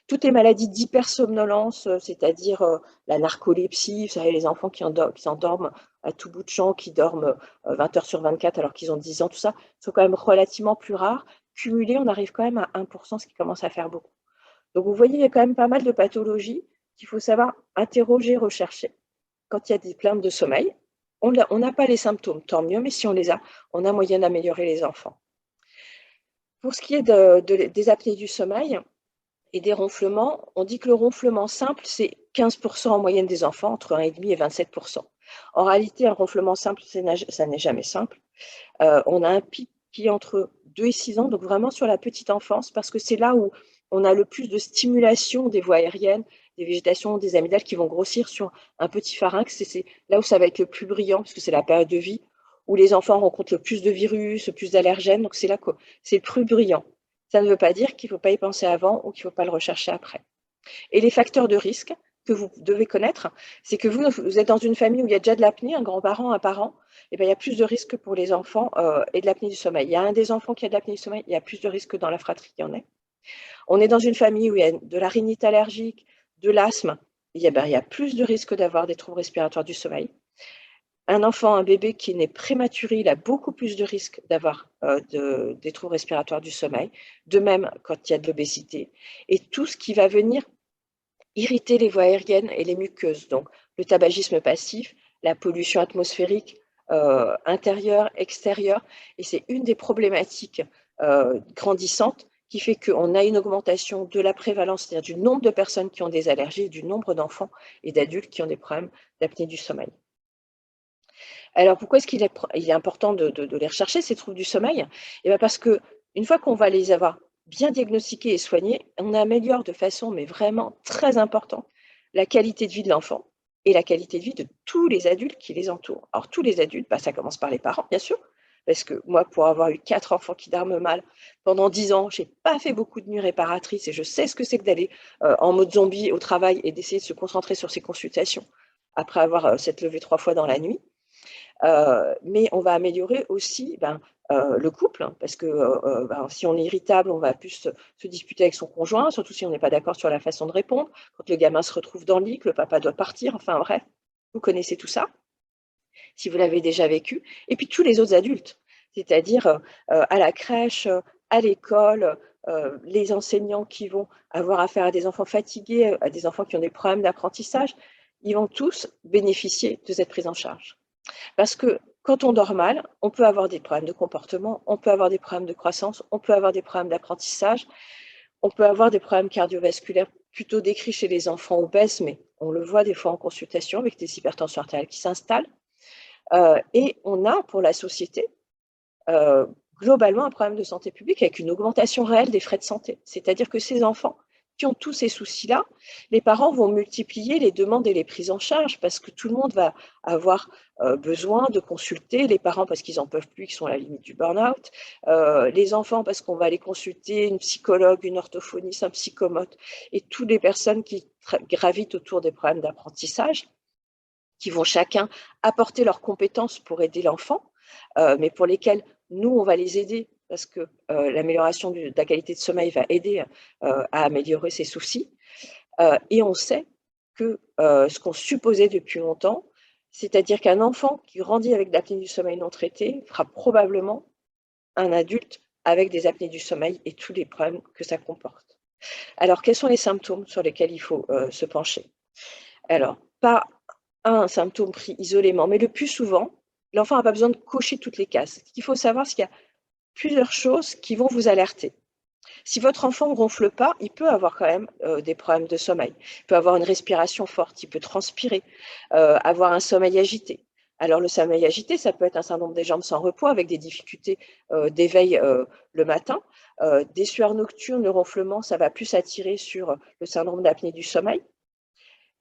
Toutes les maladies d'hypersomnolence, c'est-à-dire la narcolepsie, vous savez, les enfants qui s'endorment à tout bout de champ, qui dorment 20 heures sur 24 alors qu'ils ont 10 ans, tout ça, sont quand même relativement plus rares. Cumulés, on arrive quand même à 1%, ce qui commence à faire beaucoup. Donc vous voyez, il y a quand même pas mal de pathologies qu'il faut savoir interroger, rechercher. Quand il y a des plaintes de sommeil, on n'a pas les symptômes, tant mieux, mais si on les a, on a moyen d'améliorer les enfants. Pour ce qui est des apnées du sommeil, et des ronflements, on dit que le ronflement simple, c'est 15% en moyenne des enfants, entre 1,5 et 27%. En réalité, un ronflement simple, ça n'est jamais simple. On a un pic qui est entre 2 et 6 ans, donc vraiment sur la petite enfance, parce que c'est là où on a le plus de stimulation des voies aériennes, des végétations, des amygdales qui vont grossir sur un petit pharynx. C'est là où ça va être le plus brillant, parce que c'est la période de vie où les enfants rencontrent le plus de virus, le plus d'allergènes, donc c'est là que c'est le plus brillant. Ça ne veut pas dire qu'il ne faut pas y penser avant ou qu'il ne faut pas le rechercher après. Et les facteurs de risque que vous devez connaître, c'est que vous êtes dans une famille où il y a déjà de l'apnée, un grand-parent, un parent, et bien, il y a plus de risques pour les enfants et de l'apnée du sommeil. Il y a un des enfants qui a de l'apnée du sommeil, il y a plus de risques que dans la fratrie qui en est. On est dans une famille où il y a de la rhinite allergique, de l'asthme, il y a plus de risques d'avoir des troubles respiratoires du sommeil. Un enfant, un bébé qui naît prématuré, il a beaucoup plus de risques d'avoir des troubles respiratoires du sommeil, de même quand il y a de l'obésité, et tout ce qui va venir irriter les voies aériennes et les muqueuses, donc le tabagisme passif, la pollution atmosphérique intérieure, extérieure, et c'est une des problématiques grandissantes qui fait qu'on a une augmentation de la prévalence, c'est-à-dire du nombre de personnes qui ont des allergies, du nombre d'enfants et d'adultes qui ont des problèmes d'apnée du sommeil. Alors, pourquoi est-ce qu'il est important de les rechercher, ces troubles du sommeil? Eh bien parce qu'une fois qu'on va les avoir bien diagnostiqués et soignés, on améliore de façon mais vraiment très importante la qualité de vie de l'enfant et la qualité de vie de tous les adultes qui les entourent. Alors, tous les adultes, ça commence par les parents, bien sûr, parce que moi, pour avoir eu 4 enfants qui dorment mal pendant 10 ans, je n'ai pas fait beaucoup de nuits réparatrices et je sais ce que c'est que d'aller en mode zombie au travail et d'essayer de se concentrer sur ses consultations après avoir s'être levé 3 fois dans la nuit. Mais on va améliorer aussi le couple, hein, parce que si on est irritable, on va plus se disputer avec son conjoint, surtout si on n'est pas d'accord sur la façon de répondre, quand le gamin se retrouve dans le lit, que le papa doit partir, enfin bref, vous connaissez tout ça, si vous l'avez déjà vécu, et puis tous les autres adultes, c'est-à-dire à la crèche, à l'école, les enseignants qui vont avoir affaire à des enfants fatigués, à des enfants qui ont des problèmes d'apprentissage, ils vont tous bénéficier de cette prise en charge. Parce que quand on dort mal, on peut avoir des problèmes de comportement, on peut avoir des problèmes de croissance, on peut avoir des problèmes d'apprentissage, on peut avoir des problèmes cardiovasculaires plutôt décrit chez les enfants obèses, mais on le voit des fois en consultation avec des hypertensions artérielles qui s'installent. Et on a pour la société globalement un problème de santé publique avec une augmentation réelle des frais de santé. C'est-à-dire que ces enfants qui ont tous ces soucis-là, les parents vont multiplier les demandes et les prises en charge parce que tout le monde va avoir besoin de consulter, les parents parce qu'ils n'en peuvent plus, qui sont à la limite du burn-out, les enfants parce qu'on va aller consulter une psychologue, une orthophoniste, un psychomote, et toutes les personnes qui gravitent autour des problèmes d'apprentissage, qui vont chacun apporter leurs compétences pour aider l'enfant, mais pour lesquelles nous, on va les aider parce que l'amélioration de la qualité de sommeil va aider à améliorer ses soucis. Et on sait que ce qu'on supposait depuis longtemps, c'est-à-dire qu'un enfant qui grandit avec de l'apnée du sommeil non traitée fera probablement un adulte avec des apnées du sommeil et tous les problèmes que ça comporte. Alors, quels sont les symptômes sur lesquels il faut se pencher? Alors, pas un symptôme pris isolément, mais le plus souvent, l'enfant n'a pas besoin de cocher toutes les cases. Ce qu'il faut savoir, c'est qu'il y a plusieurs choses qui vont vous alerter. Si votre enfant ne ronfle pas, il peut avoir quand même des problèmes de sommeil. Il peut avoir une respiration forte, il peut transpirer, avoir un sommeil agité. Alors le sommeil agité, ça peut être un syndrome des jambes sans repos avec des difficultés d'éveil le matin. Des sueurs nocturnes, le ronflement, ça va plus attirer sur le syndrome d'apnée du sommeil.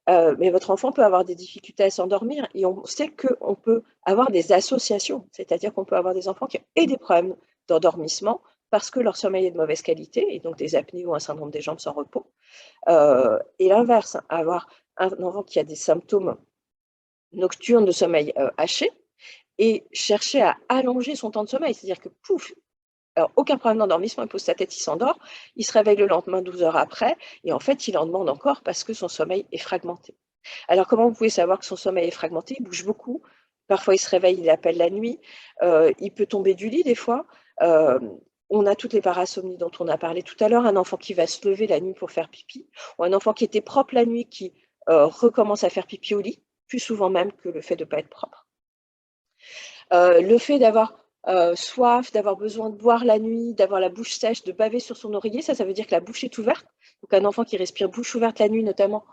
Mais votre enfant peut avoir des difficultés à s'endormir et on sait qu'on peut avoir des associations, c'est-à-dire qu'on peut avoir des enfants qui ont des problèmes d'endormissement parce que leur sommeil est de mauvaise qualité et donc des apnées ou un syndrome des jambes sans repos. Et l'inverse, avoir un enfant qui a des symptômes nocturnes de sommeil haché et chercher à allonger son temps de sommeil, c'est-à-dire que pouf, alors, aucun problème d'endormissement, il pose sa tête, il s'endort, il se réveille le lendemain 12 heures après, et en fait, il en demande encore parce que son sommeil est fragmenté. Alors, comment vous pouvez savoir que son sommeil est fragmenté? Il bouge beaucoup, parfois il se réveille, il appelle la nuit, il peut tomber du lit des fois. On a toutes les parasomnies dont on a parlé tout à l'heure, un enfant qui va se lever la nuit pour faire pipi, ou un enfant qui était propre la nuit qui recommence à faire pipi au lit, plus souvent même que le fait de ne pas être propre. Le fait d'avoir soif, d'avoir besoin de boire la nuit, d'avoir la bouche sèche, de baver sur son oreiller, ça veut dire que la bouche est ouverte. Donc un enfant qui respire bouche ouverte la nuit, notamment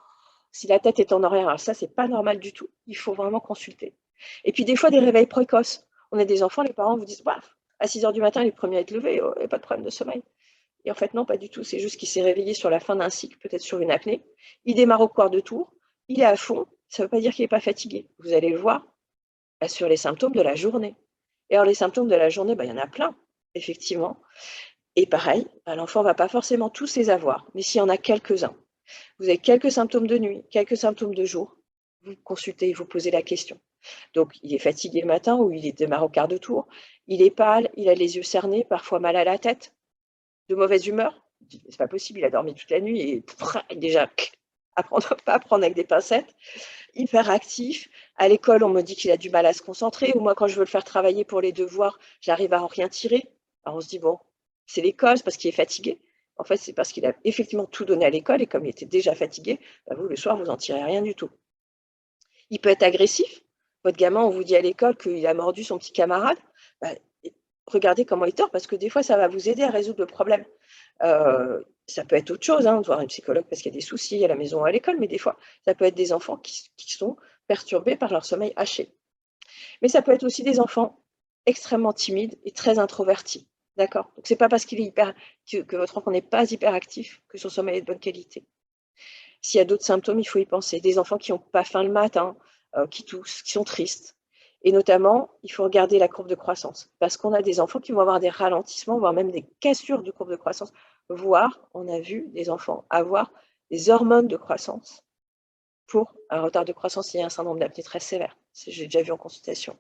si la tête est en arrière, alors ça, c'est pas normal du tout. Il faut vraiment consulter. Et puis des fois, des réveils précoces. On a des enfants, les parents vous disent, bah, à 6 heures du matin, il est le premier à être levé, il n'y a pas de problème de sommeil. Et en fait, non, pas du tout. C'est juste qu'il s'est réveillé sur la fin d'un cycle, peut-être sur une apnée. Il démarre au quart de tour, il est à fond. Ça ne veut pas dire qu'il n'est pas fatigué. Vous allez le voir sur les symptômes de la journée. Et alors, les symptômes de la journée, il y en a plein, effectivement. Et pareil, l'enfant ne va pas forcément tous les avoir, mais s'il y en a quelques-uns, vous avez quelques symptômes de nuit, quelques symptômes de jour, vous consultez et vous posez la question. Donc, il est fatigué le matin ou il démarre au quart de tour, il est pâle, il a les yeux cernés, parfois mal à la tête, de mauvaise humeur. C'est pas possible, il a dormi toute la nuit et déjà, pas à prendre avec des pincettes. Hyper actif. À l'école, on me dit qu'il a du mal à se concentrer, ou moi, quand je veux le faire travailler pour les devoirs, j'arrive à en rien tirer. Alors on se dit, bon, c'est l'école, c'est parce qu'il est fatigué. En fait, c'est parce qu'il a effectivement tout donné à l'école, et comme il était déjà fatigué, vous, le soir, vous n'en tirez rien du tout. Il peut être agressif. Votre gamin, on vous dit à l'école qu'il a mordu son petit camarade. Regardez comment il tord, parce que des fois, ça va vous aider à résoudre le problème. Ça peut être autre chose, de voir un psychologue parce qu'il y a des soucis à la maison ou à l'école, mais des fois, ça peut être des enfants qui sont perturbés par leur sommeil haché. Mais ça peut être aussi des enfants extrêmement timides et très introvertis. D'accord? Donc, ce n'est pas parce qu'il est que votre enfant n'est pas hyperactif que son sommeil est de bonne qualité. S'il y a d'autres symptômes, il faut y penser. Des enfants qui n'ont pas faim le matin, qui toussent, qui sont tristes. Et notamment, il faut regarder la courbe de croissance. Parce qu'on a des enfants qui vont avoir des ralentissements, voire même des cassures de courbe de croissance. Voire, on a vu des enfants avoir des hormones de croissance pour un retard de croissance et un syndrome d'apnée très sévère. J'ai déjà vu en consultation.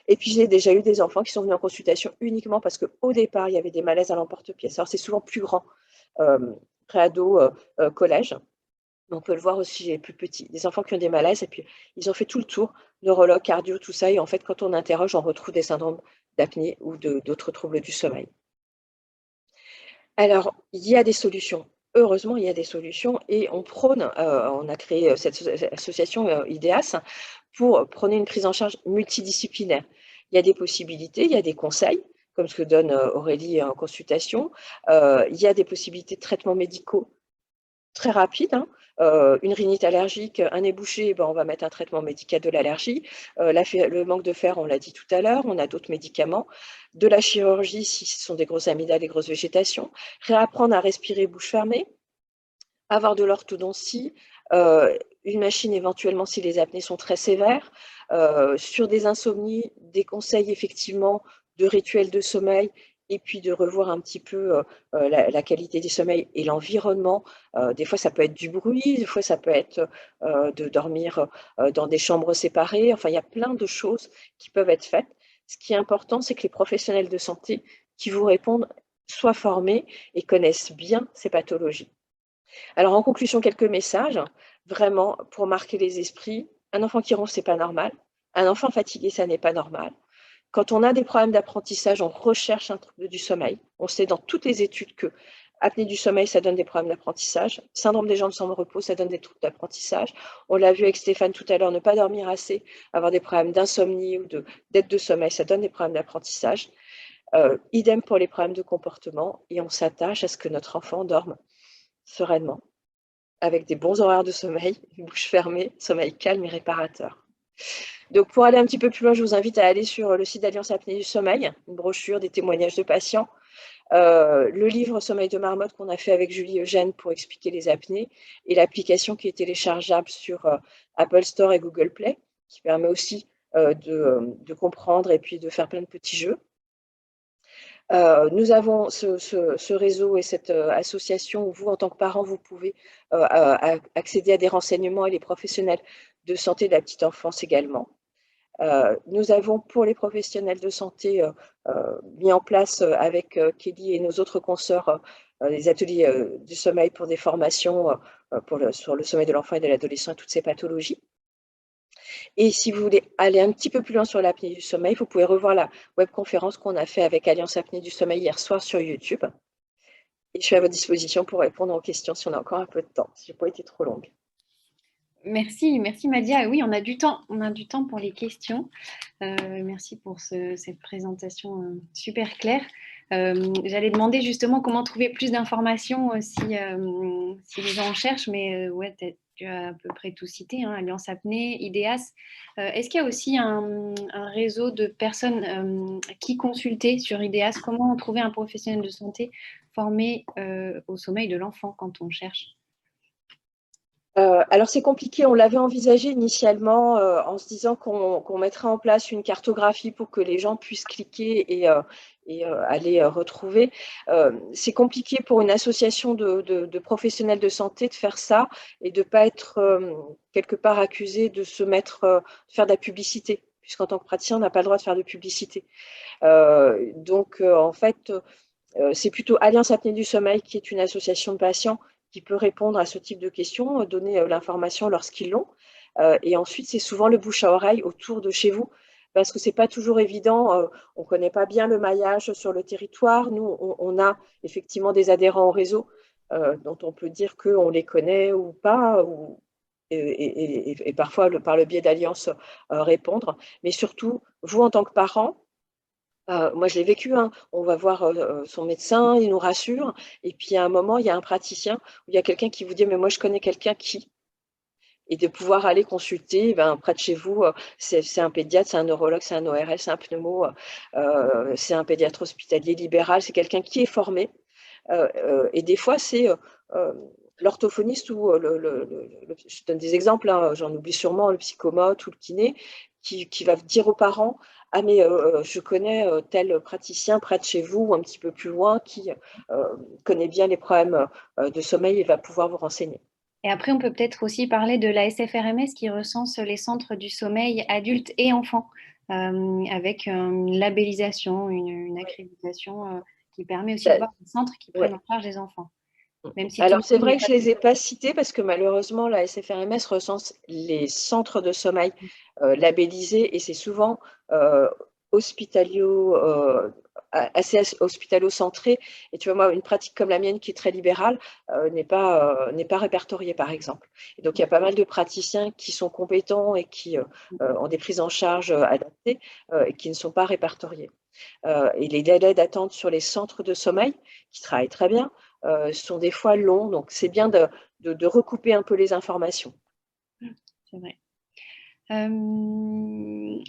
Et puis, j'ai déjà eu des enfants qui sont venus en consultation uniquement parce qu'au départ, il y avait des malaises à l'emporte-pièce. Alors, c'est souvent plus grand, préado, collège. On peut le voir aussi chez les plus petits, des enfants qui ont des malaises et puis ils ont fait tout le tour, neurologue, cardio, tout ça. Et en fait, quand on interroge, on retrouve des syndromes d'apnée ou d'autres troubles du sommeil. Alors, il y a des solutions. Heureusement, il y a des solutions et on prône, on a créé cette association IDEAS pour prôner une prise en charge multidisciplinaire. Il y a des possibilités, il y a des conseils, comme ce que donne Aurélie en consultation. Il y a des possibilités de traitements médicaux très rapide, hein. Une rhinite allergique, un nez bouché, ben, on va mettre un traitement médical de l'allergie. Le manque de fer, on l'a dit tout à l'heure, on a d'autres médicaments. De la chirurgie, si ce sont des grosses amygdales, des grosses végétations. Réapprendre à respirer bouche fermée. Avoir de l'orthodontie, une machine éventuellement si les apnées sont très sévères. Sur des insomnies, des conseils effectivement de rituels de sommeil et puis de revoir un petit peu la qualité du sommeil et l'environnement. Des fois, ça peut être du bruit, des fois, ça peut être de dormir dans des chambres séparées. Enfin, il y a plein de choses qui peuvent être faites. Ce qui est important, c'est que les professionnels de santé qui vous répondent soient formés et connaissent bien ces pathologies. Alors, en conclusion, quelques messages, vraiment pour marquer les esprits. Un enfant qui ronfle, c'est pas normal. Un enfant fatigué, ça n'est pas normal. Quand on a des problèmes d'apprentissage, on recherche un trouble du sommeil. On sait dans toutes les études que apnée du sommeil, ça donne des problèmes d'apprentissage. Syndrome des jambes sans repos, ça donne des troubles d'apprentissage. On l'a vu avec Stéphane tout à l'heure, ne pas dormir assez, avoir des problèmes d'insomnie ou d'aide de sommeil, ça donne des problèmes d'apprentissage. Idem pour les problèmes de comportement. Et on s'attache à ce que notre enfant dorme sereinement, avec des bons horaires de sommeil, une bouche fermée, sommeil calme et réparateur. Donc, pour aller un petit peu plus loin, je vous invite à aller sur le site d'Alliance Apnée du Sommeil, une brochure, des témoignages de patients, le livre Sommeil de marmotte qu'on a fait avec Julie Eugène pour expliquer les apnées, et l'application qui est téléchargeable sur Apple Store et Google Play, qui permet aussi de comprendre et puis de faire plein de petits jeux. Nous avons ce réseau et cette association où vous, en tant que parent, vous pouvez accéder à des renseignements et les professionnels de santé de la petite enfance également. Nous avons pour les professionnels de santé mis en place avec Kelly et nos autres consoeurs des ateliers du sommeil pour des formations sur le sommeil de l'enfant et de l'adolescent et toutes ces pathologies. Et si vous voulez aller un petit peu plus loin sur l'apnée du sommeil, vous pouvez revoir la webconférence qu'on a fait avec Alliance Apnée du Sommeil hier soir sur YouTube. Et je suis à votre disposition pour répondre aux questions si on a encore un peu de temps, si je n'ai pas été trop longue. Merci Madia. Oui, on a du temps pour les questions. Merci pour cette présentation super claire. J'allais demander justement comment trouver plus d'informations si les gens en cherchent, mais ouais, tu as à peu près tout cité, hein, Alliance Apnée, IDEAS. Est-ce qu'il y a aussi un réseau de personnes qui consultaient sur IDEAS? Comment trouver un professionnel de santé formé au sommeil de l'enfant quand on cherche? Alors c'est compliqué, on l'avait envisagé initialement en se disant qu'on mettrait en place une cartographie pour que les gens puissent cliquer et aller retrouver. C'est compliqué pour une association de professionnels de santé de faire ça et de ne pas être quelque part accusé de se mettre, faire de la publicité, puisqu'en tant que praticien, on n'a pas le droit de faire de publicité. Donc en fait, c'est plutôt Alliance Apnée du Sommeil qui est une association de patients qui peut répondre à ce type de questions, donner l'information lorsqu'ils l'ont. Et ensuite, c'est souvent le bouche à oreille autour de chez vous, parce que ce n'est pas toujours évident. On ne connaît pas bien le maillage sur le territoire. Nous, on a effectivement des adhérents au réseau dont on peut dire qu'on les connaît ou pas, et parfois, par le biais d'Alliance, répondre. Mais surtout, vous, en tant que parent, moi, je l'ai vécu, hein. On va voir son médecin, il nous rassure. Et puis, à un moment, il y a un praticien où il y a quelqu'un qui vous dit, mais moi, je connais quelqu'un qui… Et de pouvoir aller consulter près de chez vous, c'est un pédiatre, c'est un neurologue, c'est un ORL, c'est un pneumo, c'est un pédiatre hospitalier libéral, c'est quelqu'un qui est formé. Et des fois, c'est l'orthophoniste ou je donne des exemples, hein, j'en oublie sûrement, le psychomote ou le kiné, qui va dire aux parents, ah mais je connais tel praticien près de chez vous ou un petit peu plus loin qui connaît bien les problèmes de sommeil et va pouvoir vous renseigner. Et après, on peut peut-être aussi parler de la SFRMS qui recense les centres du sommeil adultes et enfants avec une labellisation, une accréditation qui permet aussi de voir les centres qui prennent en charge les enfants. Même si alors, c'est vrai que je ne les ai pas cités parce que malheureusement, la SFRMS recense les centres de sommeil labellisés et c'est souvent assez hospitalo-centré. Et tu vois, moi, une pratique comme la mienne qui est très libérale n'est pas répertoriée, par exemple. Et donc, il y a pas mal de praticiens qui sont compétents et qui ont des prises en charge adaptées et qui ne sont pas répertoriés. Et les délais d'attente sur les centres de sommeil, qui travaillent très bien, sont des fois longs. Donc, c'est bien de recouper un peu les informations. C'est vrai.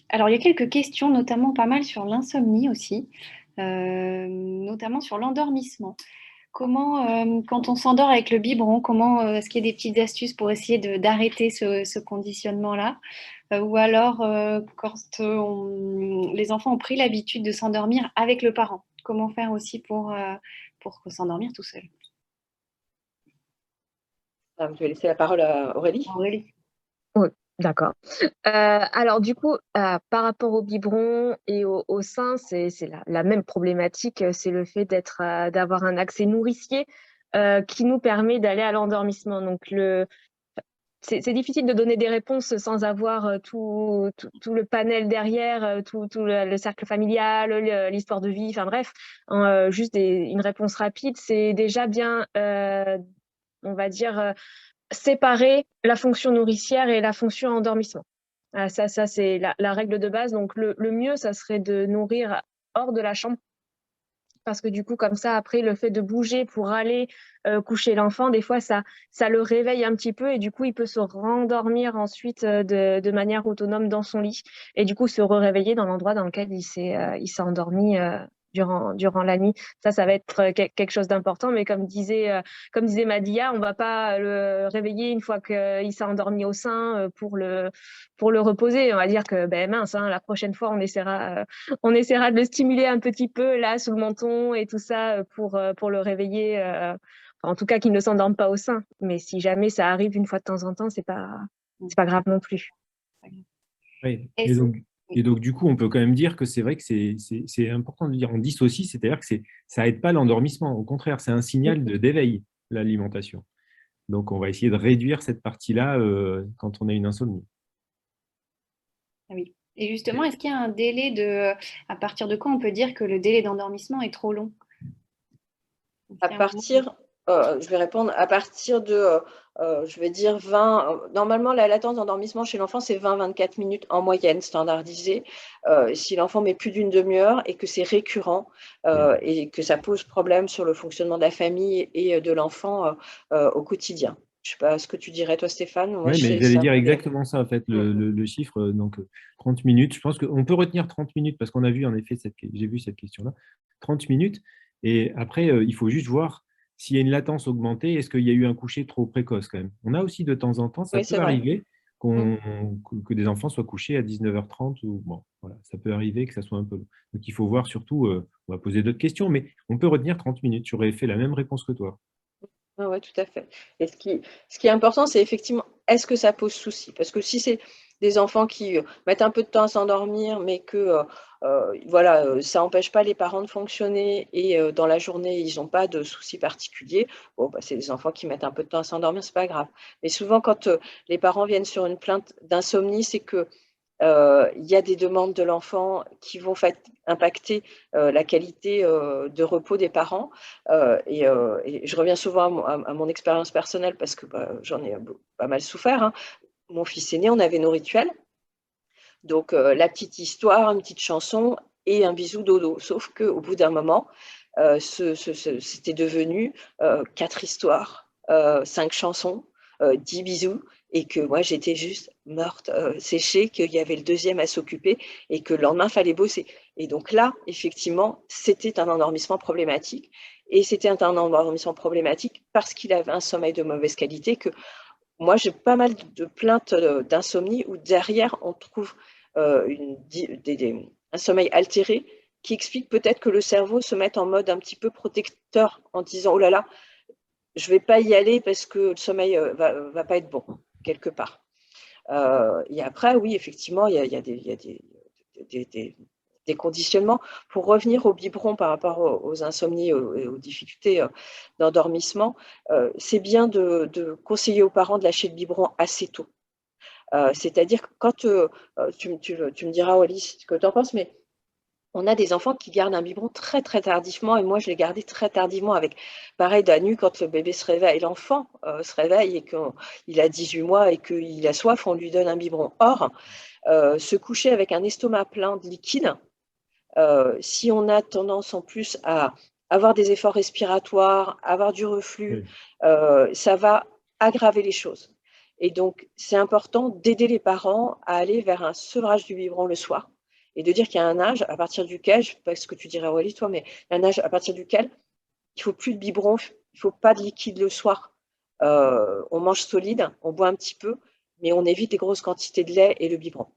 Alors, il y a quelques questions, notamment pas mal sur l'insomnie aussi, notamment sur l'endormissement. Comment, quand on s'endort avec le biberon, est-ce qu'il y a des petites astuces pour essayer d'arrêter ce conditionnement-là? Ou alors, quand les enfants ont pris l'habitude de s'endormir avec le parent, comment faire aussi pour s'endormir tout seul? Je vais laisser la parole à Aurélie. Aurélie. Oui, d'accord. Alors du coup, par rapport au biberon et au sein, c'est la même problématique, c'est le fait d'avoir un accès nourricier qui nous permet d'aller à l'endormissement. Donc c'est difficile de donner des réponses sans avoir tout le panel derrière, tout le cercle familial, l'histoire de vie, enfin bref, juste une réponse rapide, c'est déjà bien, on va dire, séparer la fonction nourricière et la fonction endormissement. Ça c'est la règle de base. Donc, le mieux, ça serait de nourrir hors de la chambre. Parce que du coup, comme ça, après, le fait de bouger pour aller coucher l'enfant, des fois, ça le réveille un petit peu et du coup, il peut se rendormir ensuite de manière autonome dans son lit et du coup, se réveiller dans l'endroit dans lequel il s'est endormi durant la nuit. Ça va être quelque chose d'important, mais comme disait Madia, on va pas le réveiller une fois qu'il s'est endormi au sein pour le reposer. On va dire que, ben mince, hein, la prochaine fois, on essaiera de le stimuler un petit peu là sous le menton et tout ça pour le réveiller. En tout cas, qu'il ne s'endorme pas au sein. Mais si jamais ça arrive une fois de temps en temps, c'est pas grave non plus. Oui. Et donc, du coup, on peut quand même dire que c'est vrai que c'est important de dire on dissocie, c'est-à-dire que ça aide pas l'endormissement. Au contraire, c'est un signal d'éveil, l'alimentation. Donc, on va essayer de réduire cette partie-là quand on a une insomnie. Ah oui. Et justement, est-ce qu'il y a un délai à partir de quand on peut dire que le délai d'endormissement est trop long? Je vais répondre, à partir de, je vais dire 20, normalement la latence d'endormissement chez l'enfant c'est 20-24 minutes en moyenne standardisée. Si l'enfant met plus d'une demi-heure et que c'est récurrent et que ça pose problème sur le fonctionnement de la famille et de l'enfant au quotidien. Je ne sais pas ce que tu dirais toi Stéphane. Oui, mais j'allais dire exactement ça en fait, le chiffre, donc 30 minutes. Je pense qu'on peut retenir 30 minutes parce qu'on a vu en effet, j'ai vu cette question-là, 30 minutes. Et après, il faut juste voir s'il y a une latence augmentée, est-ce qu'il y a eu un coucher trop précoce quand même. On a aussi de temps en temps, ça Oui, peut c'est vrai. arriver que des enfants soient couchés à 19h30 ou bon, voilà, ça peut arriver que ça soit un peu long. Donc il faut voir surtout, on va poser d'autres questions, mais on peut retenir 30 minutes. J'aurais fait la même réponse que toi. Oui, tout à fait. Et ce qui est important, c'est effectivement, est-ce que ça pose souci? Parce que si c'est des enfants qui mettent un peu de temps à s'endormir, mais que voilà, ça n'empêche pas les parents de fonctionner et dans la journée, ils n'ont pas de soucis particuliers, bon, bah, c'est des enfants qui mettent un peu de temps à s'endormir, c'est pas grave. Mais souvent, quand les parents viennent sur une plainte d'insomnie, c'est que il y a des demandes de l'enfant qui vont impacter la qualité de repos des parents. Et je reviens souvent à mon expérience personnelle parce que bah, j'en ai pas mal souffert, hein. Mon fils aîné, on avait nos rituels. Donc, la petite histoire, une petite chanson et un bisou dodo. Sauf qu'au bout d'un moment, c'était devenu 4 histoires, 5 chansons, 10 bisous, et que moi, j'étais juste morte, séchée, qu'il y avait le deuxième à s'occuper et que le lendemain, il fallait bosser. Et donc là, effectivement, c'était un endormissement problématique. Et c'était un endormissement problématique parce qu'il avait un sommeil de mauvaise qualité que moi, j'ai pas mal de plaintes d'insomnie où derrière, on trouve un sommeil altéré qui explique peut-être que le cerveau se mette en mode un petit peu protecteur en disant « Oh là là, je ne vais pas y aller parce que le sommeil va pas être bon, quelque part ». Et après, oui, effectivement, il y a des conditionnements. Pour revenir au biberon par rapport aux insomnies et aux difficultés d'endormissement, c'est bien de conseiller aux parents de lâcher le biberon assez tôt. C'est-à-dire que quand tu me diras, Wallis, ce que tu en penses, mais on a des enfants qui gardent un biberon très très tardivement et moi je l'ai gardé très tardivement avec pareil de la nuit quand le bébé se réveille, l'enfant se réveille et qu'il a 18 mois et qu'il a soif, on lui donne un biberon. Or, se coucher avec un estomac plein de liquide, si on a tendance en plus à avoir des efforts respiratoires, avoir du reflux, ça va aggraver les choses. Et donc, c'est important d'aider les parents à aller vers un sevrage du biberon le soir et de dire qu'il y a un âge à partir duquel, je ne sais pas ce que tu dirais Aurélie, toi, mais il y a un âge à partir duquel il ne faut plus de biberon, il ne faut pas de liquide le soir. On mange solide, on boit un petit peu, mais on évite les grosses quantités de lait et le biberon.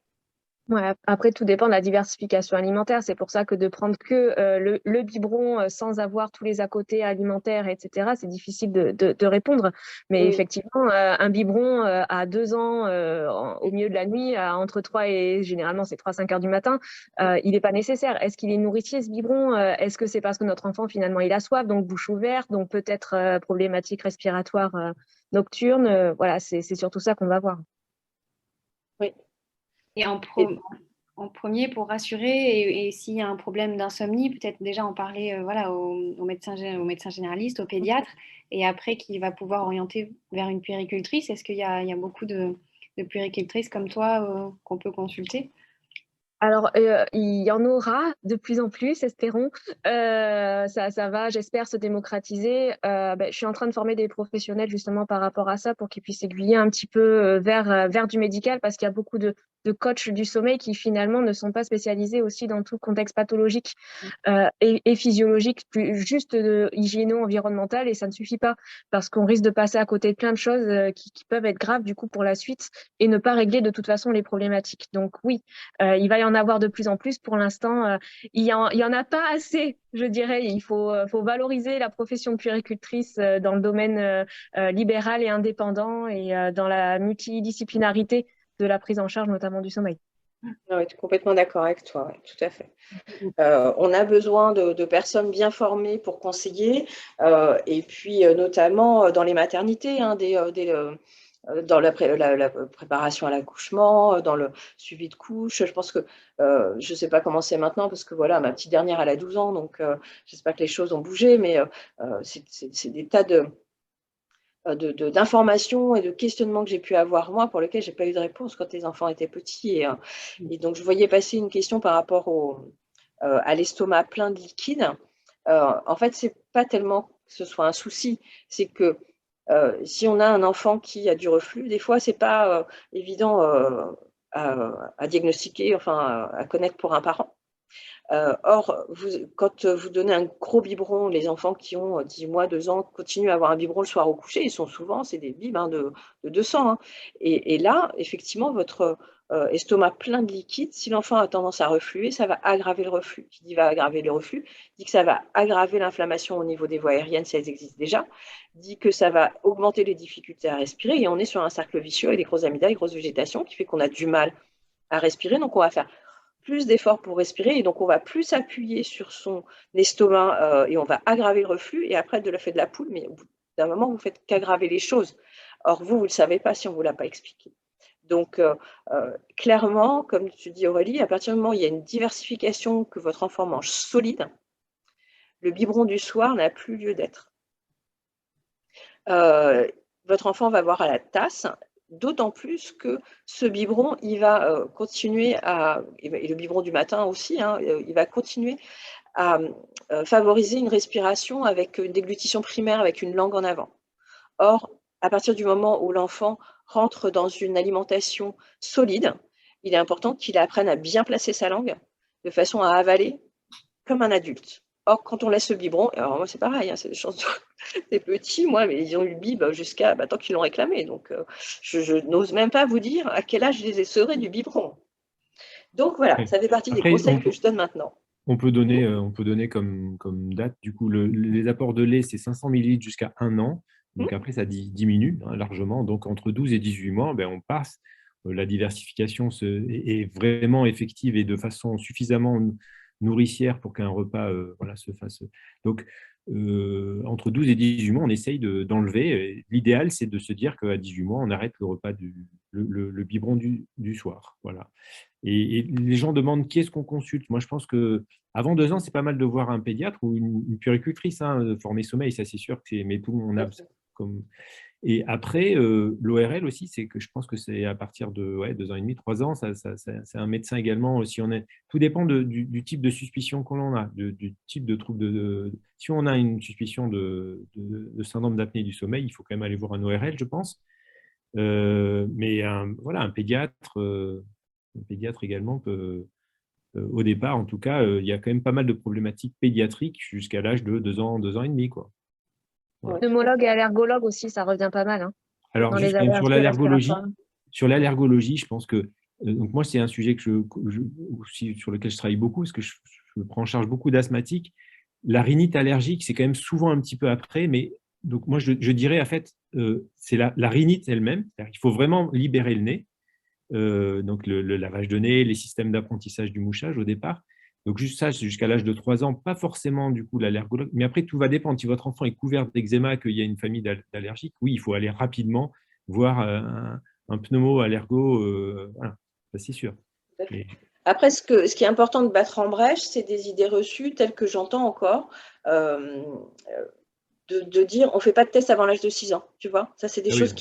Ouais, après, tout dépend de la diversification alimentaire. C'est pour ça que de prendre que le biberon sans avoir tous les à côté alimentaires, etc., c'est difficile de répondre. Mais effectivement, un biberon à 2 ans, au milieu de la nuit, entre 3 et généralement c'est 3-5 heures du matin, il n'est pas nécessaire. Est-ce qu'il est nourricier ce biberon? Est-ce que c'est parce que notre enfant finalement il a soif, donc bouche ouverte, donc peut-être problématique respiratoire nocturne? Voilà, c'est surtout ça qu'on va voir. Oui. Et en premier, pour rassurer, et s'il y a un problème d'insomnie, peut-être déjà en parler voilà, au médecin généraliste, au pédiatre, et après qui va pouvoir orienter vers une puéricultrice. Est-ce qu'il y a beaucoup de puéricultrices comme toi qu'on peut consulter? Alors, il y en aura de plus en plus, espérons. Ça va, j'espère, se démocratiser. Je suis en train de former des professionnels justement par rapport à ça pour qu'ils puissent aiguiller un petit peu vers du médical parce qu'il y a beaucoup de coachs du sommeil qui finalement ne sont pas spécialisés aussi dans tout le contexte pathologique et physiologique, juste hygiéno-environnemental, et ça ne suffit pas parce qu'on risque de passer à côté de plein de choses qui peuvent être graves du coup pour la suite et ne pas régler de toute façon les problématiques. Donc oui, il va y en avoir de plus en plus. Pour l'instant, il y en a pas assez, je dirais. Il faut valoriser la profession de puéricultrice dans le domaine libéral et indépendant et dans la multidisciplinarité de la prise en charge, notamment du sommeil. Oui, je suis complètement d'accord avec toi, ouais, tout à fait. On a besoin de personnes bien formées pour conseiller, et puis notamment dans les maternités, hein, dans la préparation à l'accouchement, dans le suivi de couche. Je pense que, je ne sais pas comment c'est maintenant, parce que voilà, ma petite dernière, elle a 12 ans, donc j'espère que les choses ont bougé, mais c'est des tas d'informations et de questionnements que j'ai pu avoir moi, pour lesquels je n'ai pas eu de réponse quand les enfants étaient petits. Et donc, je voyais passer une question par rapport à l'estomac plein de liquide. En fait, ce n'est pas tellement que ce soit un souci, c'est que si on a un enfant qui a du reflux, des fois, ce n'est pas évident à diagnostiquer, enfin à connaître pour un parent. Or, quand vous donnez un gros biberon, les enfants qui ont 10 mois, 2 ans, continuent à avoir un biberon le soir au coucher, ils sont souvent, c'est des bibes de 200. Hein. Et là, effectivement, votre estomac plein de liquide, si l'enfant a tendance à refluer, ça va aggraver le reflux. Qui dit va aggraver le reflux, dit que ça va aggraver l'inflammation au niveau des voies aériennes si elles existent déjà, dit que ça va augmenter les difficultés à respirer, et on est sur un cercle vicieux avec des grosses amygdales, des grosses végétations, qui fait qu'on a du mal à respirer, donc on va faire plus d'efforts pour respirer, et donc on va plus s'appuyer sur son estomac et on va aggraver le reflux, et après de la fait de la poule, mais au bout d'un moment, vous faites qu'aggraver les choses. Or, vous ne le savez pas si on ne vous l'a pas expliqué. Donc, clairement, comme tu dis Aurélie, à partir du moment où il y a une diversification, que votre enfant mange solide, le biberon du soir n'a plus lieu d'être. Votre enfant va boire à la tasse, d'autant plus que ce biberon, il va continuer et le biberon du matin aussi, hein, il va continuer à favoriser une respiration avec une déglutition primaire avec une langue en avant. Or, à partir du moment où l'enfant rentre dans une alimentation solide, il est important qu'il apprenne à bien placer sa langue de façon à avaler comme un adulte. Or, quand on laisse le biberon, alors moi c'est pareil, hein, c'est des chances des petits, moi, mais ils ont eu le bib jusqu'à tant qu'ils l'ont réclamé. Donc, je n'ose même pas vous dire à quel âge je les ai sevrés du biberon. Donc voilà, ça fait partie des conseils que je donne maintenant. On peut donner comme date, du coup, les apports de lait, c'est 500 ml jusqu'à 1 an. Donc après, ça diminue largement. Donc entre 12 et 18 mois, on passe. La diversification est vraiment effective et de façon suffisamment nourricière pour qu'un repas se fasse. Donc, entre 12 et 18 mois, on essaye d'enlever. L'idéal, c'est de se dire qu'à 18 mois, on arrête le repas le biberon du soir. Voilà. Et les gens demandent qui est-ce qu'on consulte. Moi, je pense qu'avant 2 ans, c'est pas mal de voir un pédiatre ou une puéricultrice formée sommeil, ça c'est sûr. Mais tout le monde a comme. Et après, l'ORL aussi, c'est que je pense que c'est à partir de 2 ans et demi, 3 ans, c'est un médecin également. Si on est, tout dépend du type de suspicion qu'on a, du type de trouble si on a une suspicion de syndrome d'apnée du sommeil, il faut quand même aller voir un ORL, je pense. Mais voilà, un pédiatre également peut, au départ, en tout cas, il y a quand même pas mal de problématiques pédiatriques jusqu'à l'âge de 2 ans et demi, quoi. Voilà. Pneumologue et allergologue aussi, ça revient pas mal, hein, Alors, dans les juste quand même allergies respiratoires. sur l'allergologie, je pense que donc moi, c'est un sujet aussi sur lequel je travaille beaucoup, parce que je prends en charge beaucoup d'asthmatiques. La rhinite allergique, c'est quand même souvent un petit peu après, mais donc moi, je dirais, en fait, c'est la rhinite elle-même. Il faut vraiment libérer le nez, donc le lavage de nez, les systèmes d'apprentissage du mouchage au départ. Donc, juste ça, jusqu'à l'âge de 3 ans, pas forcément du coup l'allergologue, mais après, tout va dépendre. Si votre enfant est couvert d'eczéma, qu'il y a une famille d'allergiques, oui, il faut aller rapidement voir un pneumo-allergo, voilà, ça c'est sûr. Mais, Après, ce qui est important de battre en brèche, c'est des idées reçues telles que j'entends encore, de dire on ne fait pas de test avant l'âge de 6 ans, tu vois. Ça, c'est des ah oui, choses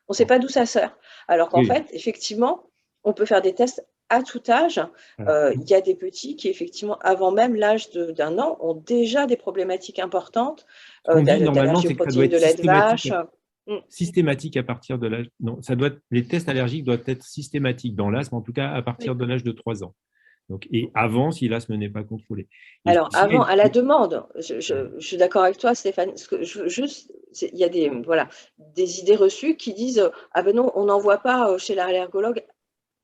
on ne sait pas d'où ça sort. Alors qu'en oui, fait, effectivement, on peut faire des tests à tout âge. voilà. Il y a des petits qui, effectivement, avant même l'âge d'1 an, ont déjà des problématiques importantes Ce qu'on dit normalement, d'allergie aux c'est que ça doit protéines être de lait de vache. systématique à partir de l'âge. Non, les tests allergiques doivent être systématiques dans l'asthme, en tout cas à partir de l'âge de 3 ans. Donc, et avant, si l'asthme n'est pas contrôlé. Et Alors, avant, à la demande, je suis d'accord avec toi, Stéphane, parce que il y a des idées reçues qui disent ah ben non, on n'en voit pas chez l'allergologue.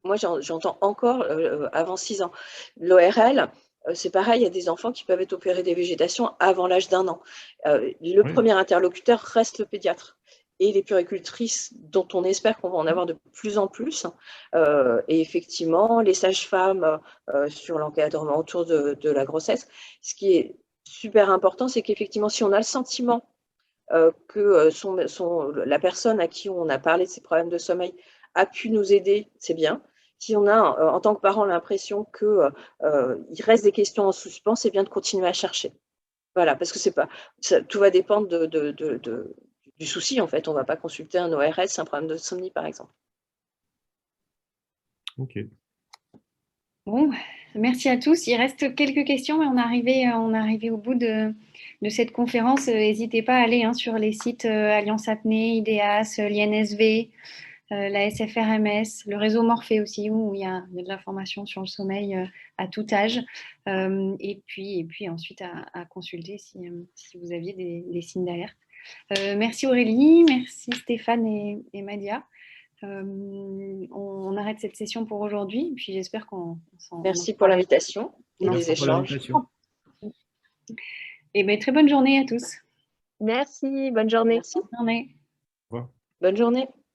Moi, j'entends encore avant 6 ans. L'ORL, c'est pareil, il y a des enfants qui peuvent être opérés des végétations avant l'âge d'1 an. Le premier interlocuteur reste le pédiatre et les puéricultrices, dont on espère qu'on va en avoir de plus en plus. Et effectivement, les sages-femmes sur l'encadrement autour de la grossesse. Ce qui est super important, c'est qu'effectivement, si on a le sentiment que la personne à qui on a parlé de ses problèmes de sommeil a pu nous aider, c'est bien. Si on a, en tant que parent, l'impression qu'il reste des questions en suspens, c'est bien de continuer à chercher. Voilà, parce que tout va dépendre du souci, en fait. On ne va pas consulter un ORS, c'est un problème de sommeil, par exemple. Ok. Bon, merci à tous. Il reste quelques questions, mais on est arrivé au bout de cette conférence. N'hésitez pas à aller sur les sites Alliance Apnée, IDEAS, l'INSV, la SFRMS, le réseau Morphée aussi, où il y a de l'information sur le sommeil à tout âge. Et puis ensuite à consulter si vous aviez des signes d'alerte. Merci Aurélie, merci Stéphane et Madia. On arrête cette session pour aujourd'hui, puis j'espère qu'on Merci pour l'invitation et les échanges. Et bien, très bonne journée à tous. Merci, bonne journée. Merci. Bonne journée. Au revoir. Bonne journée.